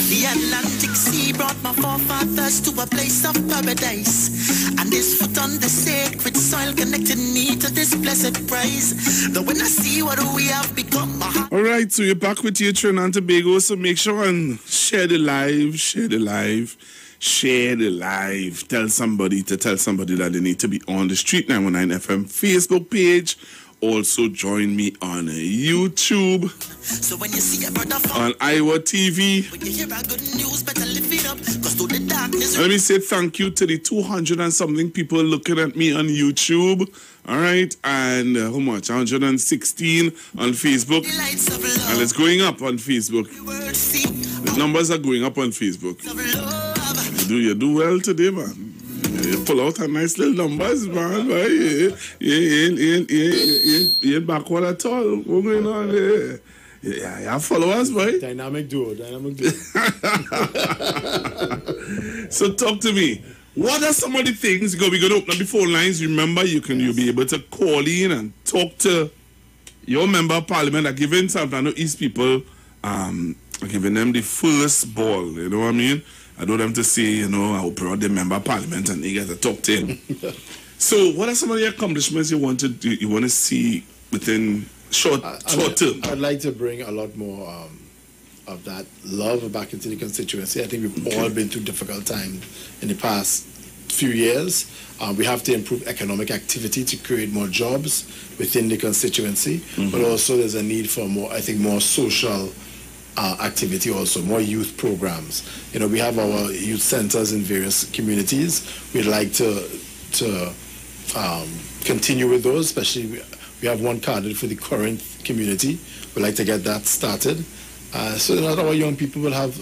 The Atlantic Sea brought my forefathers to a place of paradise, and this foot on the sacred soil connected me to this blessed prize. Though when I see what we have become. All right, so you're back with you, Trinidad and Tobago. So make sure and share the live, share the live, share the live. Tell somebody that they need to be on the Street 919 FM Facebook page. Also join me on YouTube, So when you see a brother on Iwer TV. when you hear a good news, better lift it up, cause to the darkness. Let me say thank you to the 200 and something people looking at me on YouTube. All right, and how much? 116 on Facebook, and it's going up on Facebook. The numbers are going up on Facebook. You do well today, man. You pull out a nice little numbers, man. You ain't backward at all. What's going on there? Yeah, you have followers, boy. Dynamic duo. So talk to me. What are some of the things? We're going to open up the phone lines. Remember, you'll be able to call in and talk to your member of parliament. I'm giving some East people, I'm giving them the first ball. You know what I mean? I don't have to say, I brought the member of parliament and they get to talk to him. So, what are some of the accomplishments you want to do? You want to see within short term? I'd like to bring a lot more of that love back into the constituency. I think we've all been through difficult times in the past few years. We have to improve economic activity to create more jobs within the constituency, but also there's a need for more social activity, also more youth programs. We have our youth centers in various communities. We'd like to continue with those, especially we have one carded for the current community. We'd like to get that started. So that our young people will have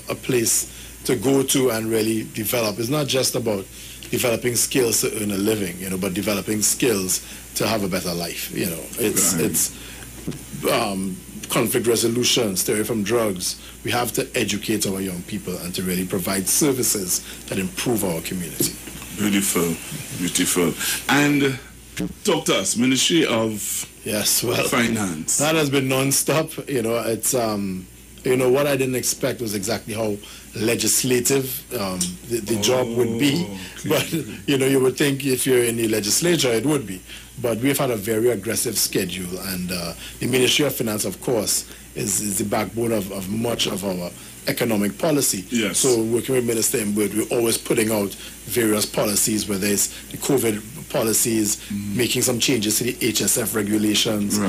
a place to go to and really develop. It's not just about developing skills to earn a living, but developing skills to have a better life. It's conflict resolution, stay away from drugs. We have to educate our young people and to really provide services that improve our community. Beautiful. And talk to us, Ministry of Finance. That has been non-stop. It's what I didn't expect was exactly how legislative the job would be. Okay. But you would think if you're in the legislature it would be. But we've had a very aggressive schedule, and the Ministry of Finance, of course, is the backbone of much of our economic policy. Yes. So working with Minister Iwer, we're always putting out various policies, whether it's the COVID policies, making some changes to the HSF regulations,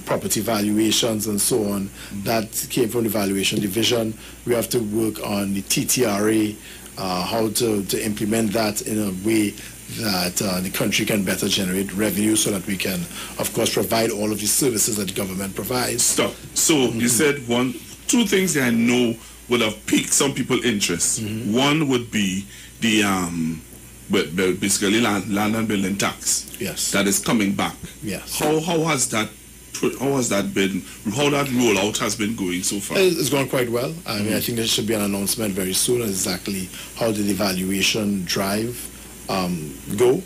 property valuations and so on. That came from the valuation division. We have to work on the TTRA, how to implement that in a way that the country can better generate revenue so that we can, of course, provide all of the services that the government provides. Stop. So you said two things that I know would have piqued some people's interest. One would be the basically land and building tax. Yes. That is coming back. Yes. How has that been? How that rollout has been going so far? It's gone quite well. I mean, I think there should be an announcement very soon on exactly how the evaluation drive go,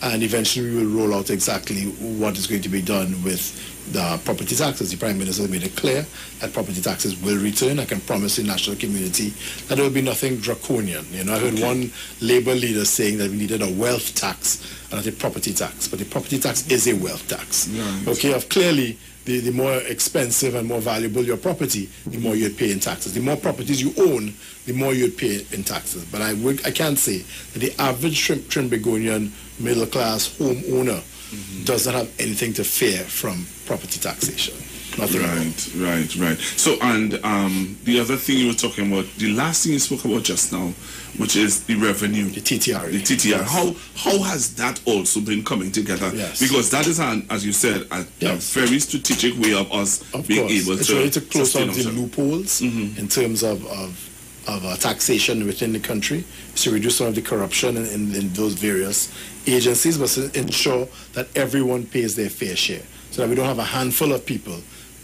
and eventually we will roll out exactly what is going to be done with the property taxes. The Prime Minister made it clear that property taxes will return. I can promise the national community that there will be nothing draconian. I heard one Labour leader saying that we needed a wealth tax and not a property tax, but the property tax is a wealth tax. Right. Okay, clearly the more expensive and more valuable your property, the more you'd pay in taxes. The more properties you own, the more you'd pay in taxes. But I can't say that the average Trinbagonian middle-class homeowner does not have anything to fear from property taxation. Nothing. Right. So, and the other thing you were talking about, the last thing you spoke about just now, which is the revenue. The TTR. Yes. How has that also been coming together? Yes. Because that is, as you said, a very strategic way of us being able it's to... really to close out the loopholes in terms of taxation within the country, to reduce some of the corruption in those various agencies, but to ensure that everyone pays their fair share, so that we don't have a handful of people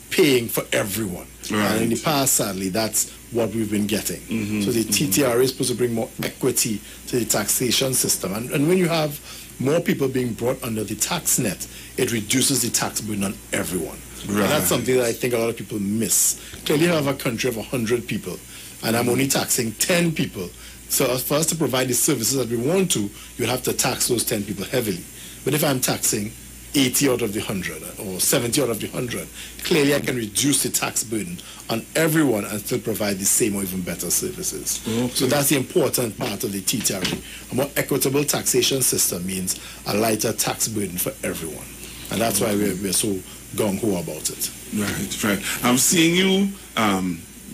paying for everyone. Right. And in the past, sadly, that's what we've been getting. So the TTRA is supposed to bring more equity to the taxation system. And when you have more people being brought under the tax net, it reduces the tax burden on everyone. Right. And that's something that I think a lot of people miss. Clearly, you have a country of 100 people, and I'm only taxing 10 people. So for us to provide the services that we want to, you'd have to tax those 10 people heavily. But if I'm taxing 80 out of the 100 or 70 out of the 100, clearly I can reduce the tax burden on everyone and still provide the same or even better services. Okay. So that's the important part of the TTRA. A more equitable taxation system means a lighter tax burden for everyone. And that's why we're so gung-ho about it. Right. I'm seeing you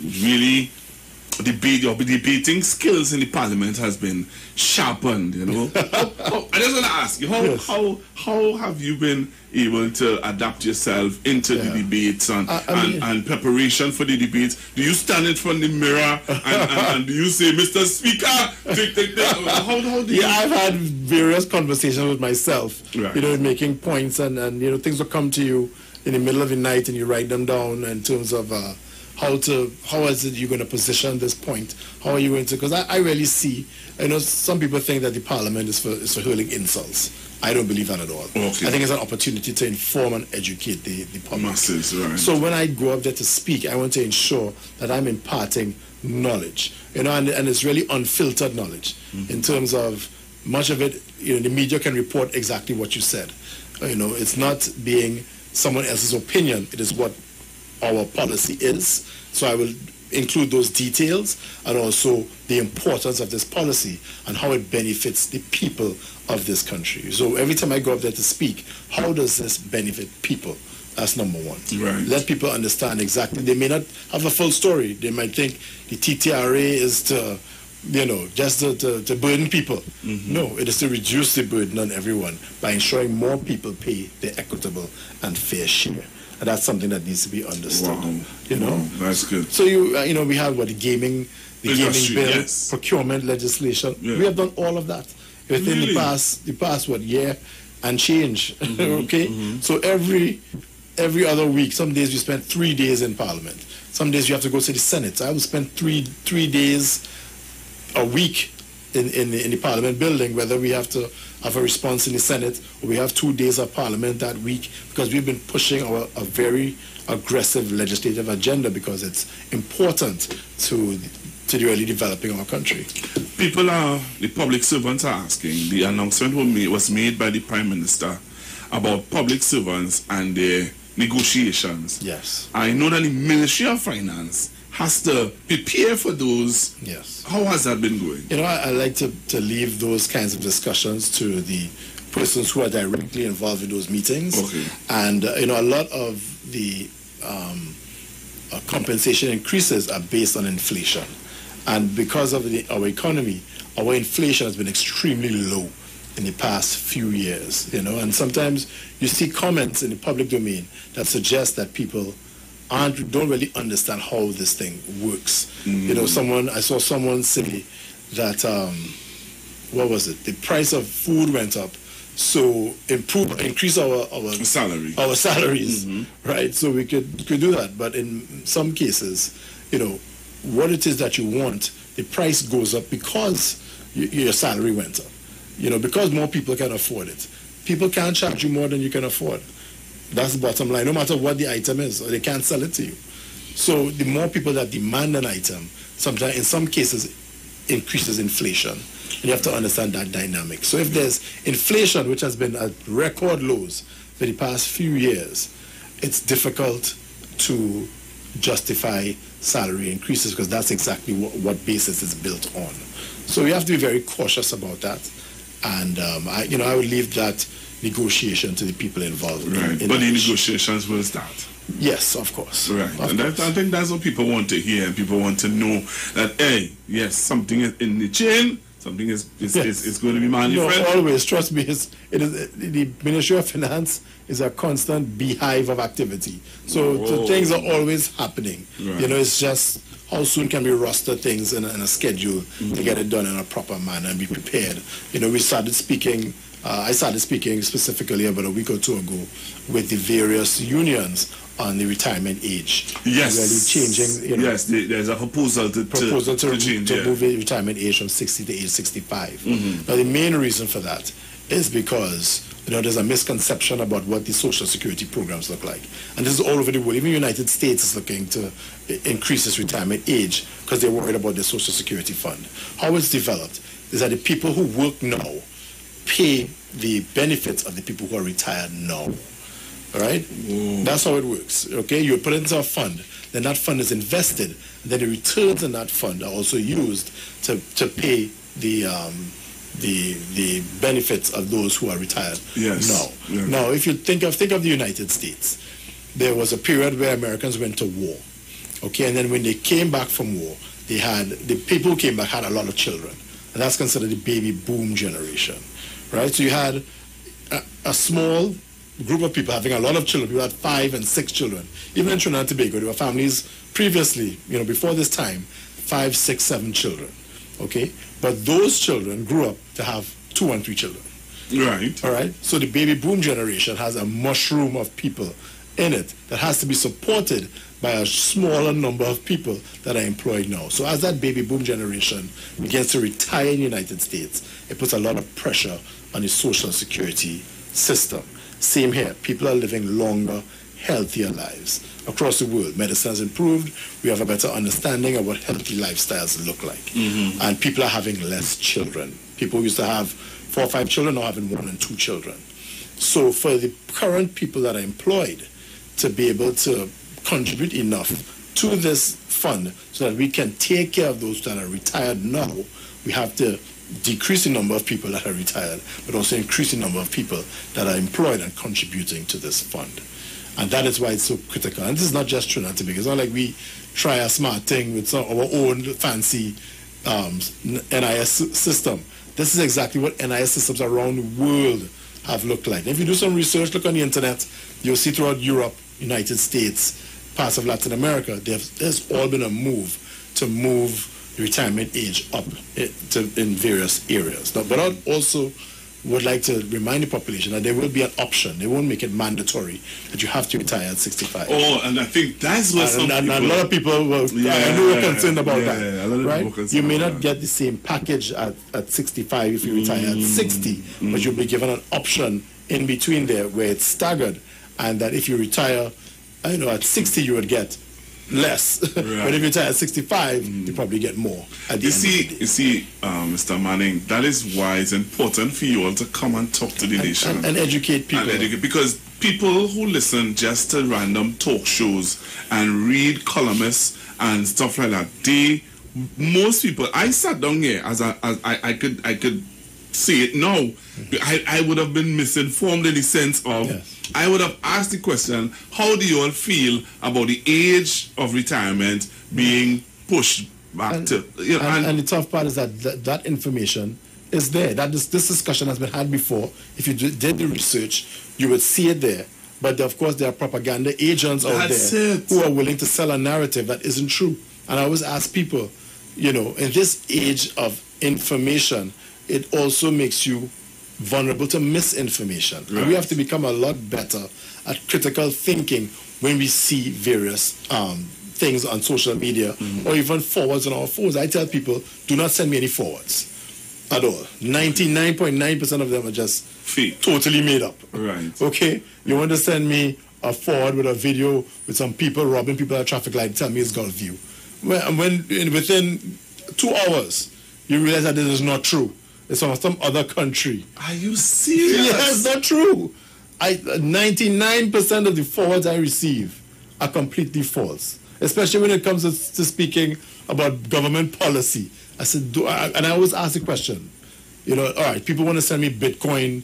really... debating skills in the parliament has been sharpened, I just want to ask you, how have you been able to adapt yourself into the debates and preparation for the debates? Do you stand in front of the mirror and do you say, Mr. Speaker, how do you... I've had various conversations with myself, right. Making points and things will come to you in the middle of the night and you write them down in terms of how is it you're going to position this point? How are you going to? Because I really see, some people think that the parliament is for hurling insults. I don't believe that at all. Okay. I think it's an opportunity to inform and educate the public. Masses, right. So when I go up there to speak, I want to ensure that I'm imparting knowledge, and it's really unfiltered knowledge in terms of much of it. The media can report exactly what you said. It's not being someone else's opinion. It is what our policy is. So I will include those details and also the importance of this policy and how it benefits the people of this country. So every time I go up there to speak, how does this benefit people? That's number one. Right. Let people understand exactly. They may not have a full story. They might think the TTRA is to just to burden people. No, it is to reduce the burden on everyone by ensuring more people pay their equitable and fair share. And that's something that needs to be understood. Wow. You know, that's good. So we have the gaming Industry, bill, yes. procurement legislation. Yeah. We have done all of that within Really? the past year and change. Mm-hmm. Okay, so every other week, some days we spend 3 days in Parliament. Some days you have to go to the Senate. I will spend three days a week in the Parliament building, whether we have to have a response in the Senate or we have 2 days of Parliament that week, because we've been pushing a very aggressive legislative agenda because it's important to the early developing our country. The public servants are asking, the announcement was made by the Prime Minister about public servants and their negotiations. Yes. I know that the Ministry of Finance has to prepare for those. Yes. How has that been going? I like to leave those kinds of discussions to the persons who are directly involved in those meetings. Okay. And, a lot of the compensation increases are based on inflation. And because of our economy, our inflation has been extremely low in the past few years, and sometimes you see comments in the public domain that suggest that people don't really understand how this thing works. Mm. I saw someone say that, what was it? The price of food went up, so increase our salary, our salaries, mm-hmm. right? So we could do that, but in some cases, what it is that you want, the price goes up because your salary went up. Because more people can afford it. People can't charge you more than you can afford. That's the bottom line, no matter what the item is, or they can't sell it to you. So the more people that demand an item, sometimes in some cases increases inflation. And you have to understand that dynamic. So if there's inflation, which has been at record lows for the past few years, it's difficult to justify salary increases because that's exactly what basis is built on. So we have to be very cautious about that. And I would leave that negotiation to the people involved. Right, but the negotiations will start. Yes, of course. Right, and I think that's what people want to hear. People want to know that, hey, yes, something is in the chain. Something is going to be manufactured. Always, trust me. The Ministry of Finance is a constant beehive of activity. So things are always happening. Right. It's just how soon can we roster things in a schedule to get it done in a proper manner and be prepared. We started speaking. I started speaking specifically about a week or two ago with the various unions on the retirement age. Yes. Really changing. Yes, there's a proposal to change, move the retirement age from 60 to age 65. Mm-hmm. Now, the main reason for that is because there's a misconception about what the Social Security programs look like. And this is all over the world. Even the United States is looking to increase its retirement age because they're worried about the Social Security fund. How it's developed is that the people who work now pay the benefits of the people who are retired now. All right? That's how it works. Okay? You put it into a fund, then that fund is invested, and then the returns in that fund are also used to pay the benefits of those who are retired now. Yeah. Now, if you think of the United States, there was a period where Americans went to war. Okay, and then when they came back from war, the people who came back had a lot of children, and that's considered the baby boom generation, right? So you had a small group of people having a lot of children. People had 5 and 6 children. Even in Trinidad and Tobago, there were families previously, before this time, 5, 6, 7 children. Okay, but those children grew up to have 2 and 3 children. Right. All right. So the baby boom generation has a mushroom of people in it that has to be supported by a smaller number of people that are employed now. So as that baby boom generation begins to retire in the United States, it puts a lot of pressure on the Social Security system. Same here. People are living longer, healthier lives across the world. Medicine has improved. We have a better understanding of what healthy lifestyles look like. Mm-hmm. And people are having less children. People used to have 4 or 5 children, now having 1 and 2 children. So for the current people that are employed to be able to contribute enough to this fund so that we can take care of those that are retired now, we have to decrease the number of people that are retired, but also increase the number of people that are employed and contributing to this fund. And that is why it's so critical. And this is not just Trinidad and Tobago. It's not like we try a smart thing with our own fancy NIS system. This is exactly what NIS systems around the world have looked like. And if you do some research, look on the internet, you'll see throughout Europe, United States, parts of Latin America, there's all been a move to move the retirement age up in various areas. Now, but I also would like to remind the population that there will be an option. They won't make it mandatory that you have to retire at 65. Oh, and I think that's what a lot of people were, I know we're concerned about that. A lot of right? people concerned You may about not get the same package at 65 if you retire at 60, but you'll be given an option in between there where it's staggered, and that if you retire, at 60 you would get less, but if you retire at 65, you probably get more. You see, Mr. Manning, that is why it's important for you all to come and talk to the nation and educate people. Because people who listen just to random talk shows and read columnists and stuff like that, most people, I sat down here as I could see it now. I would have been misinformed in the sense of I would have asked the question, how do you all feel about the age of retirement being pushed back and the tough part is that information is there. This discussion has been had before. If you did the research, you would see it there. But of course, there are propaganda agents out there who are willing to sell a narrative that isn't true. And I always ask people, in this age of information, it also makes you vulnerable to misinformation. Right. And we have to become a lot better at critical thinking when we see various things on social media or even forwards on our phones. I tell people, do not send me any forwards at all. 99.9% of them are just fake, totally made up. Right. Okay? You want to send me a forward with a video with some people robbing people at a traffic light, tell me it's Gulf View. When within 2 hours, you realize that this is not true. It's from some other country. Are you serious? Yes, not true. 99% of the forwards I receive are completely false, especially when it comes to speaking about government policy. I said, and I always ask the question, all right, people want to send me Bitcoin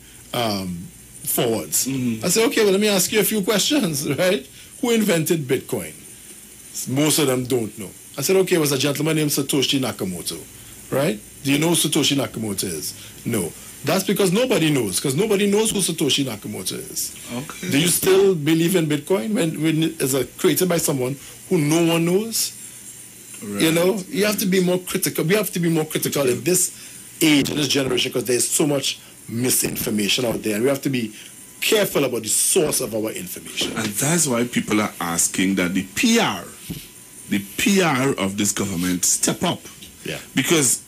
forwards. I said, okay, well, let me ask you a few questions, right? Who invented Bitcoin? Most of them don't know. I said, okay, it was a gentleman named Satoshi Nakamoto, right? Do you know who Satoshi Nakamoto is? No. That's because nobody knows who Satoshi Nakamoto is. Okay. Do you still believe in Bitcoin when it's created by someone who no one knows? Right. You have to be more critical. We have to be more critical in this age, in this generation, because there's so much misinformation out there. And we have to be careful about the source of our information. And that's why people are asking that the PR of this government step up. Yeah. Because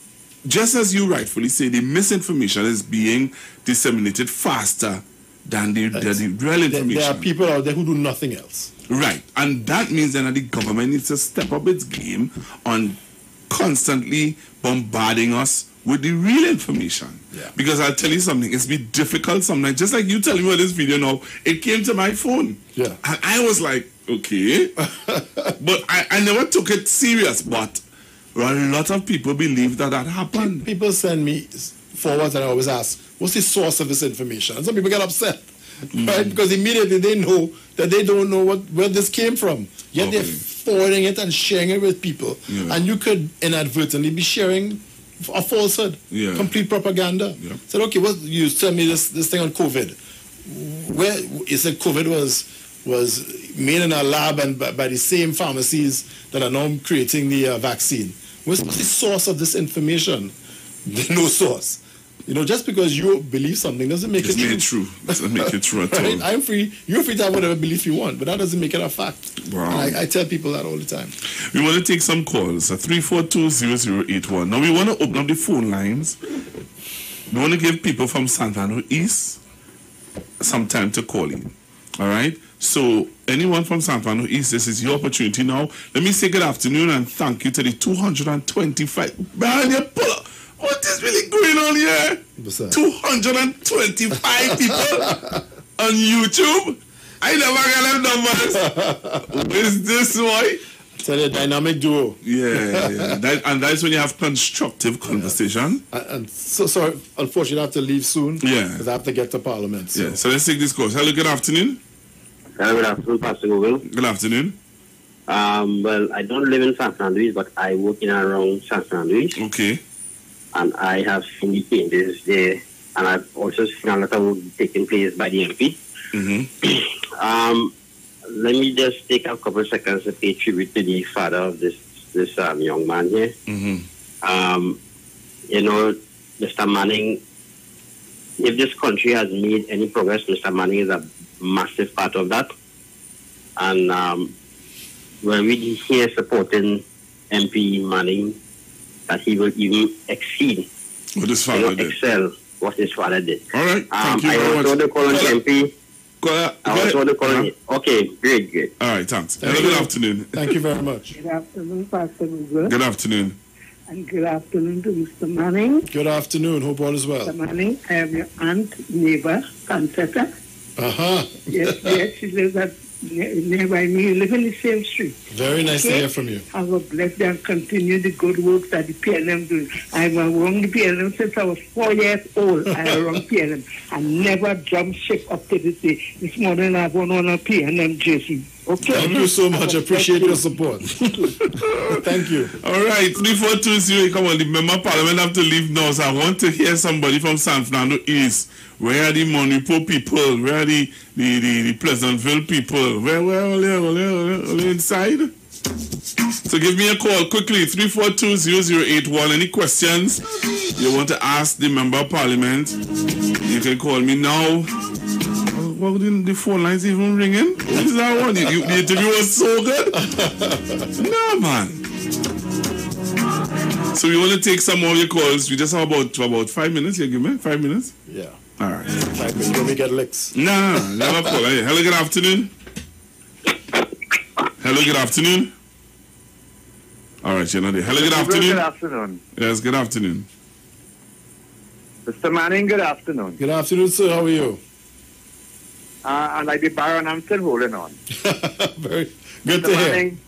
just as you rightfully say, the misinformation is being disseminated faster than the real information. There are people out there who do nothing else. Right. And that means that the government needs to step up its game on constantly bombarding us with the real information. Yeah. Because I'll tell you something, it's been difficult sometimes. Just like you telling me about this video now, it came to my phone. Yeah. And I was like, okay. But I never took it serious. But a lot of people believe that happened. People send me forwards and I always ask, what's the source of this information? And some people get upset, right? Because immediately they know that they don't know where this came from. Yet they're forwarding it and sharing it with people. Yeah. And you could inadvertently be sharing a falsehood, complete propaganda. Yeah. Said, okay, you sent me this thing on COVID. Where you said COVID was made in a lab and by the same pharmacies that are now creating the vaccine. What's the source of this information? There's no source. Just because you believe something doesn't make it true. Doesn't make it true at right? all. You're free to have whatever belief you want, but that doesn't make it a fact. Wow. I tell people that all the time. We want to take some calls at 342-0081. Now we want to open up the phone lines. We want to give people from San Fernando East some time to call in. All right? So anyone from San Fernando East, this is your opportunity now. Let me say good afternoon and thank you to the 225. Brian, you pull up. What is really going on here? 225 people on YouTube. I never got them numbers. Who is this boy? Tell you, dynamic duo. Yeah. And that's when you have constructive conversation. And so sorry, unfortunately, I have to leave soon. Yeah. Because I have to get to Parliament. So. Yeah. So let's take this call. Hello, good afternoon. Hello, good afternoon, Pastor Google. Good afternoon. Well, I don't live in San Fernando, but I work in and around San Fernando. Okay. And I have seen the changes there, and I've also seen a lot of work taking place by the MP. Mm-hmm. let me just take a couple of seconds to pay tribute to the father of this young man here. You know, Mr. Manning, if this country has made any progress, Mr. Manning is a massive part of that. And when we hear supporting MP Manning, that he will even exceed, what his father did. Excel what his father did. All right, thank you very much. I was the call on MP. Okay, great. All right, thanks. Good afternoon. Thank you very much. Good afternoon, Pastor Google. Good afternoon. And good afternoon to Mr. Manning. Good afternoon. Hope all is well. Mr. Manning, I am your aunt, neighbor, Concetta. Yes, she lives nearby me. You live in the same street. Very nice to hear from you. I will bless them and continue the good work that the PLM doing. I've run the PLM since I was 4 years old. I run PLM. I never jumped ship up to this day. This morning I won on a PLM Jason. Okay. Thank you so much. I appreciate your support. Thank you. All right, 3420, come on, the member of parliament have to leave now, so I want to hear somebody from San Fernando East. Where are the Monipo people? Where are the Pleasantville people? Where are they inside? So give me a call quickly, 342-0081. Any questions you want to ask the member of parliament, you can call me now. Why didn't the phone lines even ringing? What is that one? The interview was so good. No, man. So we want to take some more of your calls. We just have about 5 minutes. You give me 5 minutes? Yeah. All right. 5 minutes when we get licks. No, never call. Hey, hello, good afternoon. Hello, good afternoon. All right, you're not there. Hello, good afternoon. Good afternoon. Yes, good afternoon. Mr. Manning, good afternoon. Good afternoon, sir. How are you? And like the Baron, I'm still holding on. Very good Mr. to Manning, hear.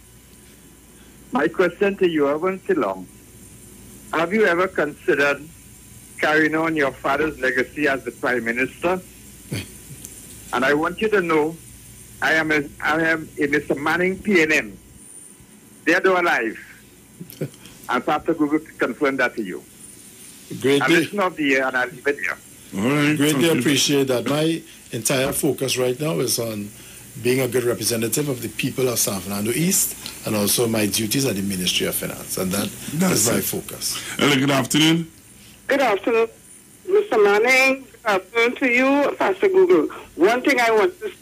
my question to you, Evan Silong, have you ever considered carrying on your father's legacy as the Prime Minister? And I want you to know, I am a Mr. Manning PNM. Dead or alive. And Pastor Google confirm that to you. Great. I'm listening of the year and I'll leave it here. All right. Greatly appreciate that. My entire focus right now is on being a good representative of the people of San Fernando East and also my duties at the Ministry of Finance. And that's my focus. Hello, good afternoon. Good afternoon, Mr. Manning. Good afternoon to you, Pastor Google. One thing I want to say,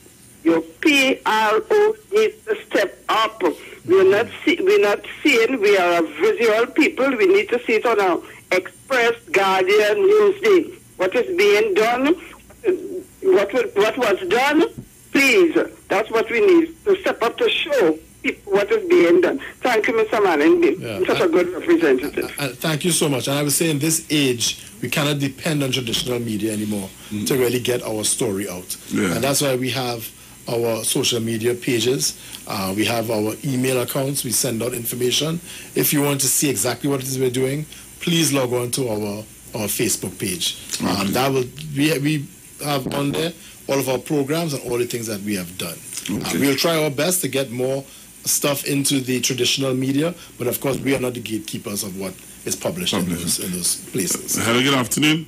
your PRO needs to step up. We're not seeing, we are a visual people. We need to see it on our Express, Guardian, Newsday. What is being done, what was done, please, that's what we need, to step up to show people what is being done. Thank you, Mr. Manning, such a good representative. Thank you so much. And I was saying, this age, we cannot depend on traditional media anymore to really get our story out. And that's why we have our social media pages. We have our email accounts. We send out information. If you want to see exactly what it is we're doing, please log on to our Facebook page. That will we have on there all of our programs and all the things that we have done. We'll try our best to get more stuff into the traditional media, but of course we are not the gatekeepers of what is published in those places. Hello, good afternoon.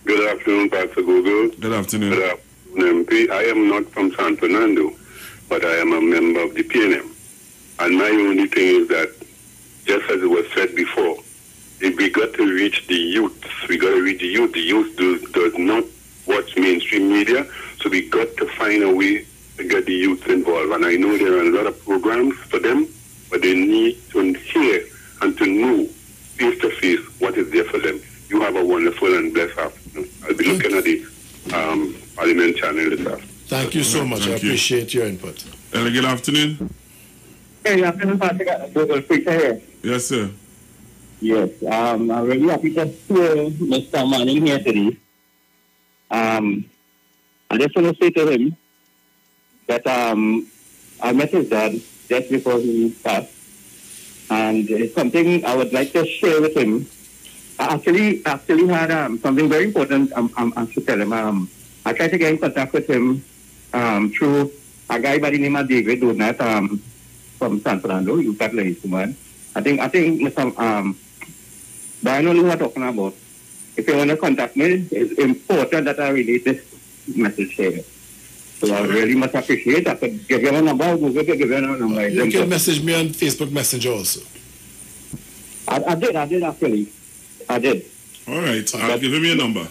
Good afternoon, Pastor Google. Good afternoon. Good afternoon, MP. I am not from San Fernando, but I am a member of the PNM. And my only thing is that, just as it was said before, if we got to reach the youth, we got to reach the youth. The youth does not watch mainstream media, so we got to find a way to get the youth involved. And I know there are a lot of programs for them, but they need to hear and to know face-to-face what is there for them. You have a wonderful and blessed afternoon. I'll be looking at the Parliament channel this afternoon. Thank you so much. I appreciate your input. Good afternoon. Good afternoon, Pastor. Yes, sir. Yes, I'm really happy to hear Mr. Manning here today. I just want to say to him that I met his dad just before he passed, and it's something I would like to share with him. I actually had something very important I should tell him. I tried to get in contact with him through a guy by the name of David Donat from San Fernando. You got like man. I think Mr. But I know who I'm talking about. If you want to contact me, it's important that I relate this message here. So I really much appreciate that. Give you a number, Google to give you a number. You can message me on Facebook Messenger also. I did actually. I did. All right, I'll give him your number.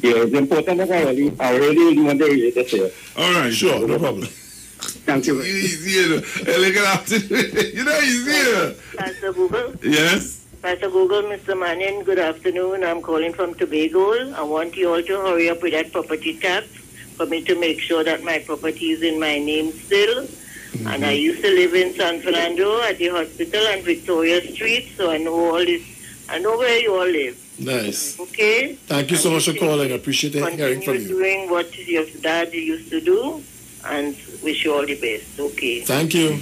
Yeah, it's important that I really want to hear this here. All right, sure, no problem. Thank you. He's here. Look at you know he's here. Pastor Google? Yes? Pastor Google, Mr. Manning, good afternoon. I'm calling from Tobago. I want you all to hurry up with that property tax for me to make sure that my property is in my name still. Mm-hmm. And I used to live in San Fernando at the hospital on Victoria Street, so I know all this. I know where you all live. Nice. Okay? Thank you so much for calling. I appreciate hearing from you. Doing what your dad used to do, and wish you all the best. Okay. Thank you.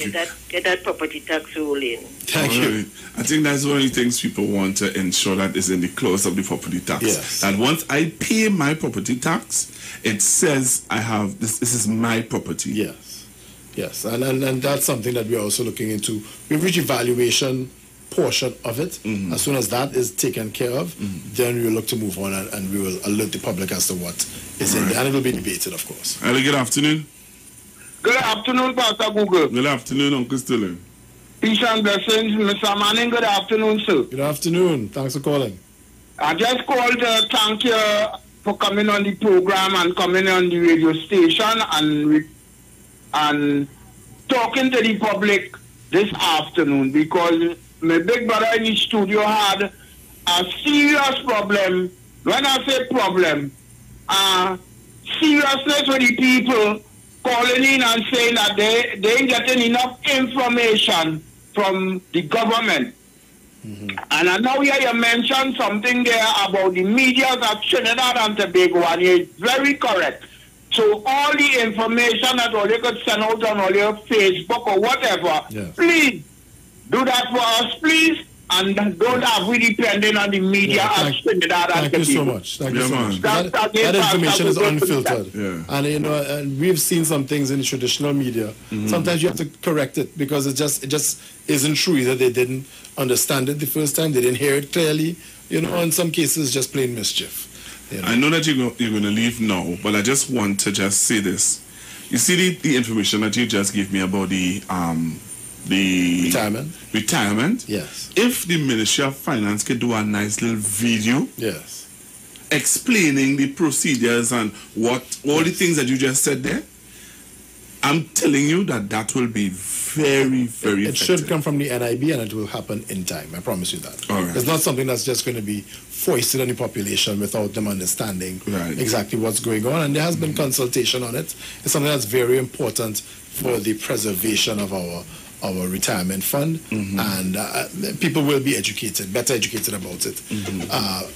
Get that property tax rolling. Thank you. Right. I think that's one of the things people want to ensure that is in the clause of the property tax. Yes. That once I pay my property tax, it says I have this is my property. Yes. Yes. And that's something that we're also looking into. We've reached evaluation portion of it. Mm-hmm. As soon as that is taken care of, then we will look to move on and we will alert the public as to what is in there. And it will be debated, of course. Hello, good afternoon. Good afternoon, Pastor Google. Good afternoon, Uncle Sterling. Peace and blessings, Mr. Manning. Good afternoon, sir. Good afternoon. Thanks for calling. I just called to thank you for coming on the program and coming on the radio station and talking to the public this afternoon, because my big brother in the studio had a serious problem. When I say problem, seriousness with the people calling in and saying that they ain't getting enough information from the government. Mm-hmm. And I know here you mentioned something there about the media of Trinidad and Tobago, and you're very correct. So all the information that all you could send out on all your Facebook or whatever, please do that for us, please. And don't have we depending on the media of Trinidad and Tobago. Thank you so much. Thank you so much. That information is unfiltered. Yeah. And and we've seen some things in the traditional media. Mm-hmm. Sometimes you have to correct it because it just isn't true. Either they didn't understand it the first time, they didn't hear it clearly, in some cases just plain mischief. I know that you're going to leave now, but I just want to just say this. You see the information that you just gave me about the retirement. Yes. If the Ministry of Finance could do a nice little video. Yes. Explaining the procedures and all the things that you just said there, I'm telling you that will be very, very It should come from the NIB and it will happen in time. I promise you that. All right. It's not something that's just going to be foisted on the population without them understanding exactly what's going on. And there has been consultation on it. It's something that's very important for the preservation of our retirement fund. Mm-hmm. And people will be better educated about it. Mm-hmm.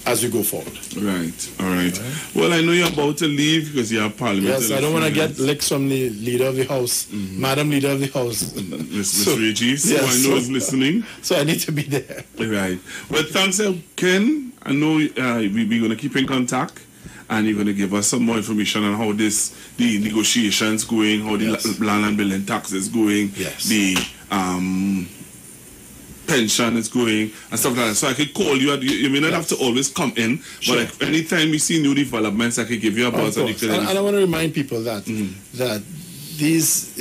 As we go forward. Right. All right. Well, I know you're about to leave because you have parliament. Yes, I don't want to get licks from the leader of the house, Madam Leader of the House. Miss Regis, who I know is listening. So I need to be there. Right. Well, thanks, Ken. I know we're going to keep in contact and you're going to give us some more information on how the negotiations going, how the land and building tax is going, the pension is going and stuff like that. So I could call you. You may not have to always come in, but like anytime we see new developments, I could give you a buzz. And I want to remind people that that these,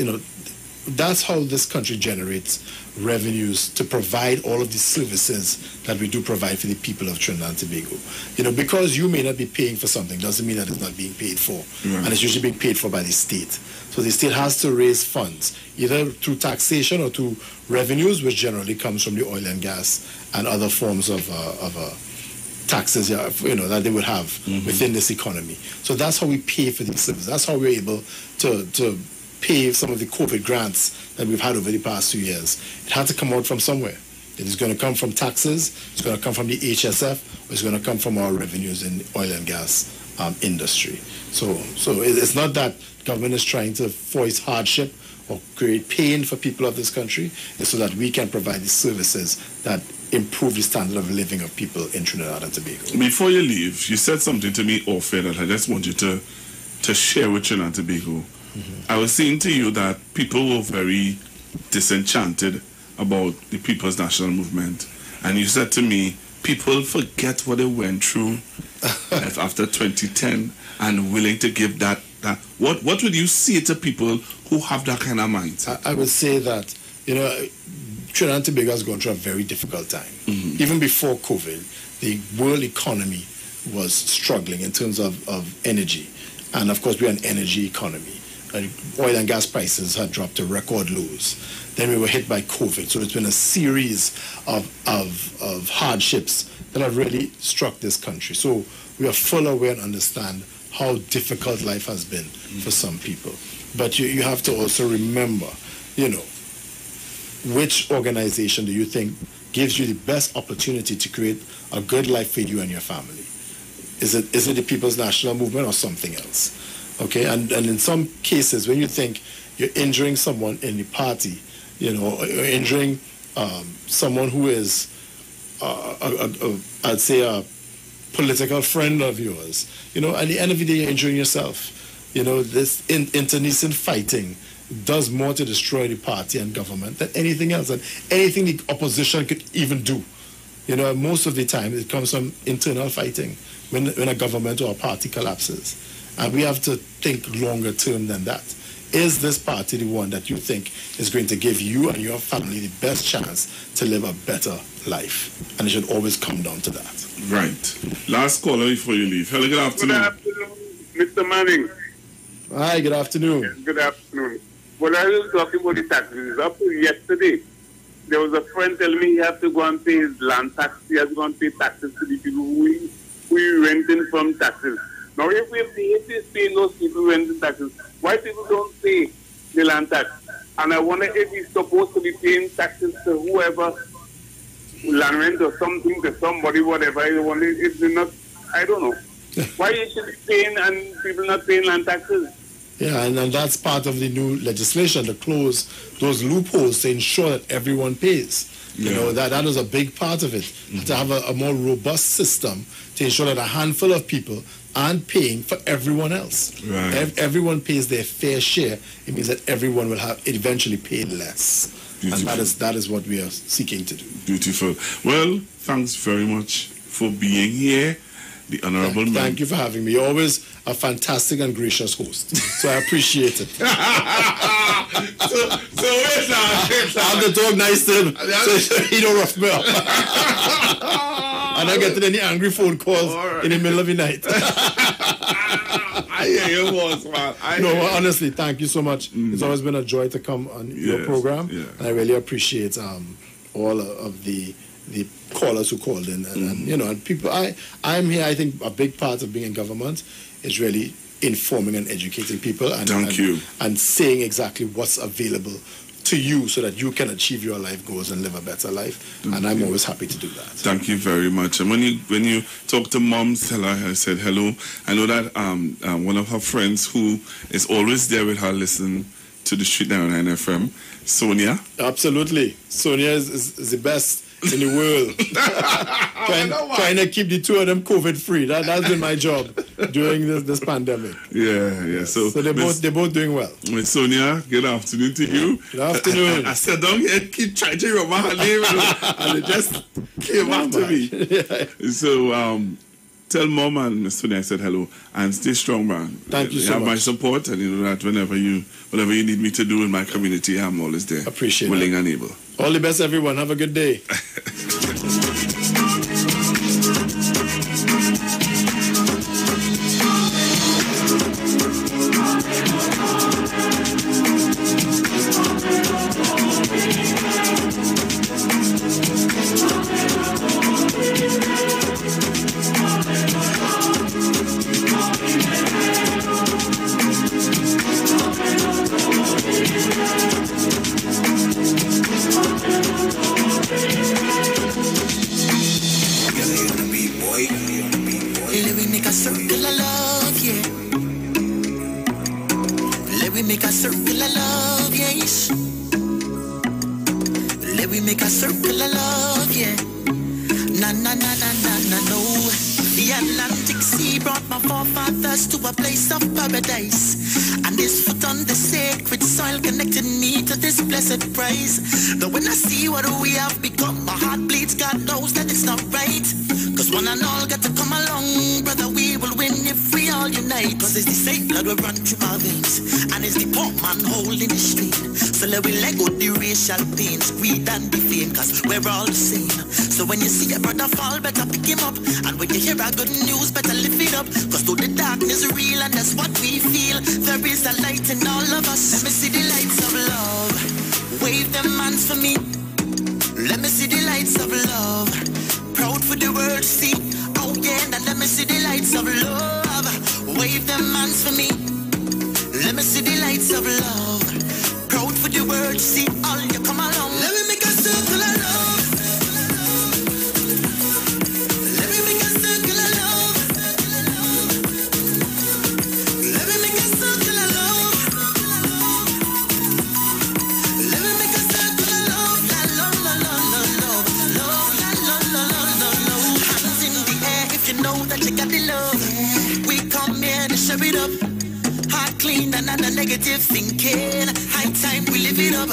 that's how this country generates revenues to provide all of the services that we do provide for the people of Trinidad and Tobago. Because you may not be paying for something doesn't mean that it's not being paid for. Right. And it's usually being paid for by the state. So the state has to raise funds, either through taxation or through revenues, which generally comes from the oil and gas and other forms of taxes that they would have within this economy. So that's how we pay for these services. That's how we're able to pay some of the COVID grants that we've had over the past 2 years. It had to come out from somewhere. It is going to come from taxes, it's going to come from the HSF, or it's going to come from our revenues in the oil and gas industry. So it's not that government is trying to force hardship or create pain for people of this country. It's so that we can provide the services that improve the standard of living of people in Trinidad and Tobago. Before you leave, you said something to me off air that I just want you to share with Trinidad and Tobago. I was saying to you that people were very disenchanted about the People's National Movement. And you said to me, people forget what they went through after 2010 and willing to give that that, what would you say to people who have that kind of mindset? I would say that, Trinidad and Tobago has gone through a very difficult time. Even before COVID, the world economy was struggling in terms of energy. And of course, we're an energy economy. Oil and gas prices had dropped to record lows. Then we were hit by COVID. So it's been a series of hardships that have really struck this country. So we are full aware and understand how difficult life has been for some people. But you have to also remember, which organization do you think gives you the best opportunity to create a good life for you and your family? Is it the People's National Movement or something else? Okay, and in some cases, when you think you're injuring someone in the party, or injuring someone who is, I'd say, a political friend of yours, at the end of the day, you're injuring yourself. This internecine fighting does more to destroy the party and government than anything else, and anything the opposition could even do. Most of the time, it comes from internal fighting when a government or a party collapses. And we have to think longer term than that. Is this party the one that you think is going to give you and your family the best chance to live a better life? And it should always come down to that. Right. Last caller before you leave. Hello, good afternoon. Good afternoon, Mr. Manning. Hi, good afternoon. Yes, good afternoon. Well, I was talking about the taxes. Up to yesterday, there was a friend telling me he has to go and pay his land tax. He has to go and pay taxes to the people who he renting from taxes. Now, if he's paying those people renting taxes, why people don't pay the land tax? And I wonder if he's supposed to be paying taxes to whoever, land rent or something, to somebody, whatever. If they're not, I don't know. Why you should be paying and people not paying land taxes? Yeah, and that's part of the new legislation to close those loopholes to ensure that everyone pays. That is a big part of it. To have a more robust system to ensure that a handful of people aren't paying for everyone else. Right. Everyone pays their fair share. It means that everyone will have eventually pay less. Beautiful. And that is what we are seeking to do. Beautiful. Well, thanks very much for being here. The Honorable Man. Thank you for having me. You're always a fantastic and gracious host. So I appreciate it. so wait now. I'm the dog nice to him. So he don't rough me up. And I get any angry phone calls in the middle of the night. I hear your voice, man. Honestly, thank you so much. It's always been a joy to come on your program. Yeah. And I really appreciate all of the callers who called in, and people. I'm here. I think a big part of being in government is really informing and educating people, and saying exactly what's available to you so that you can achieve your life goals and live a better life. And I'm always happy to do that. Thank you very much. And when you talk to Mom Stella, I said hello. I know that one of her friends who is always there with her listen to the Street 99 FM, Sonia. Absolutely, Sonia is the best in the world. trying to keep the two of them COVID free. That's been my job during this pandemic. Yeah. So they're both doing well. Miss Sonia, good afternoon to you. Good afternoon. I said down here, keep trying to remember her name, and it just came back to me. Yeah. So tell Mom and Miss Sonia I said hello, and stay strong, man. Thank you so much. You have my support, and you know that whatever you need me to do in my community, I'm always there. Appreciate willing that. and able. All the best, everyone. Have a good day. But when I see what we have become, my heart bleeds, God knows that it's not right. Cause one and all got to come along, brother, we will win if we all unite. Cause it's the same blood will run through my veins. And it's the poor man holding the street. So let we let go the racial pains, greed and the fame, cause we're all the same. So when you see a brother fall, better pick him up. And when you hear a good news, better lift it up. Cause though the darkness is real and that's what we feel, there is a light in all of us. Let me see the lights of love. Wave them hands for me. Let me see the lights of love. Proud for the world to see. Oh yeah, now let me see the lights of love. Wave them hands for me. Let me see the lights of love. Proud for the world to see. All you come along. Let me make a circle of love. Let me make a circle of love. Let me make a circle of love. Let me make a circle of love. La la la la la love. Love la la la la la love. Hands in the air if you know that you got the love. We come here to share it up. Heart clean and not a negative thinking. High time we live it up.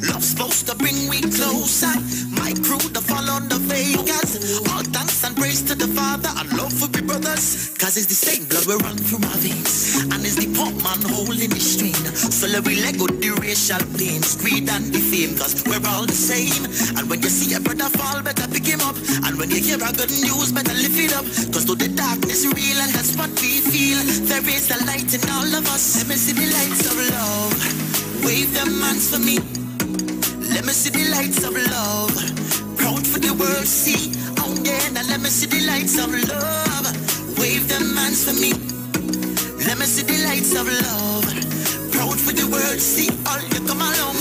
Love's supposed to bring we closer. My crew to fall on the Vegas. All thanks and praise to the Father and love for we brothers. Cause it's the same blood we run through my veins. And it's the poor man holding the string. So let we let go the racial pains, greed and the fame. Cause we're all the same. And when you see a brother fall, better pick him up. And when you hear a good news, better lift it up. Cause though the darkness is real and that's what we feel, there is a light in all of us. Let me see the lights of love. Wave them hands for me. Let me see the lights of love. Proud for the world to see. Oh yeah, now let me see the lights of love. Wave them hands for me. Let me see the lights of love. Proud for the world to see. All you come along.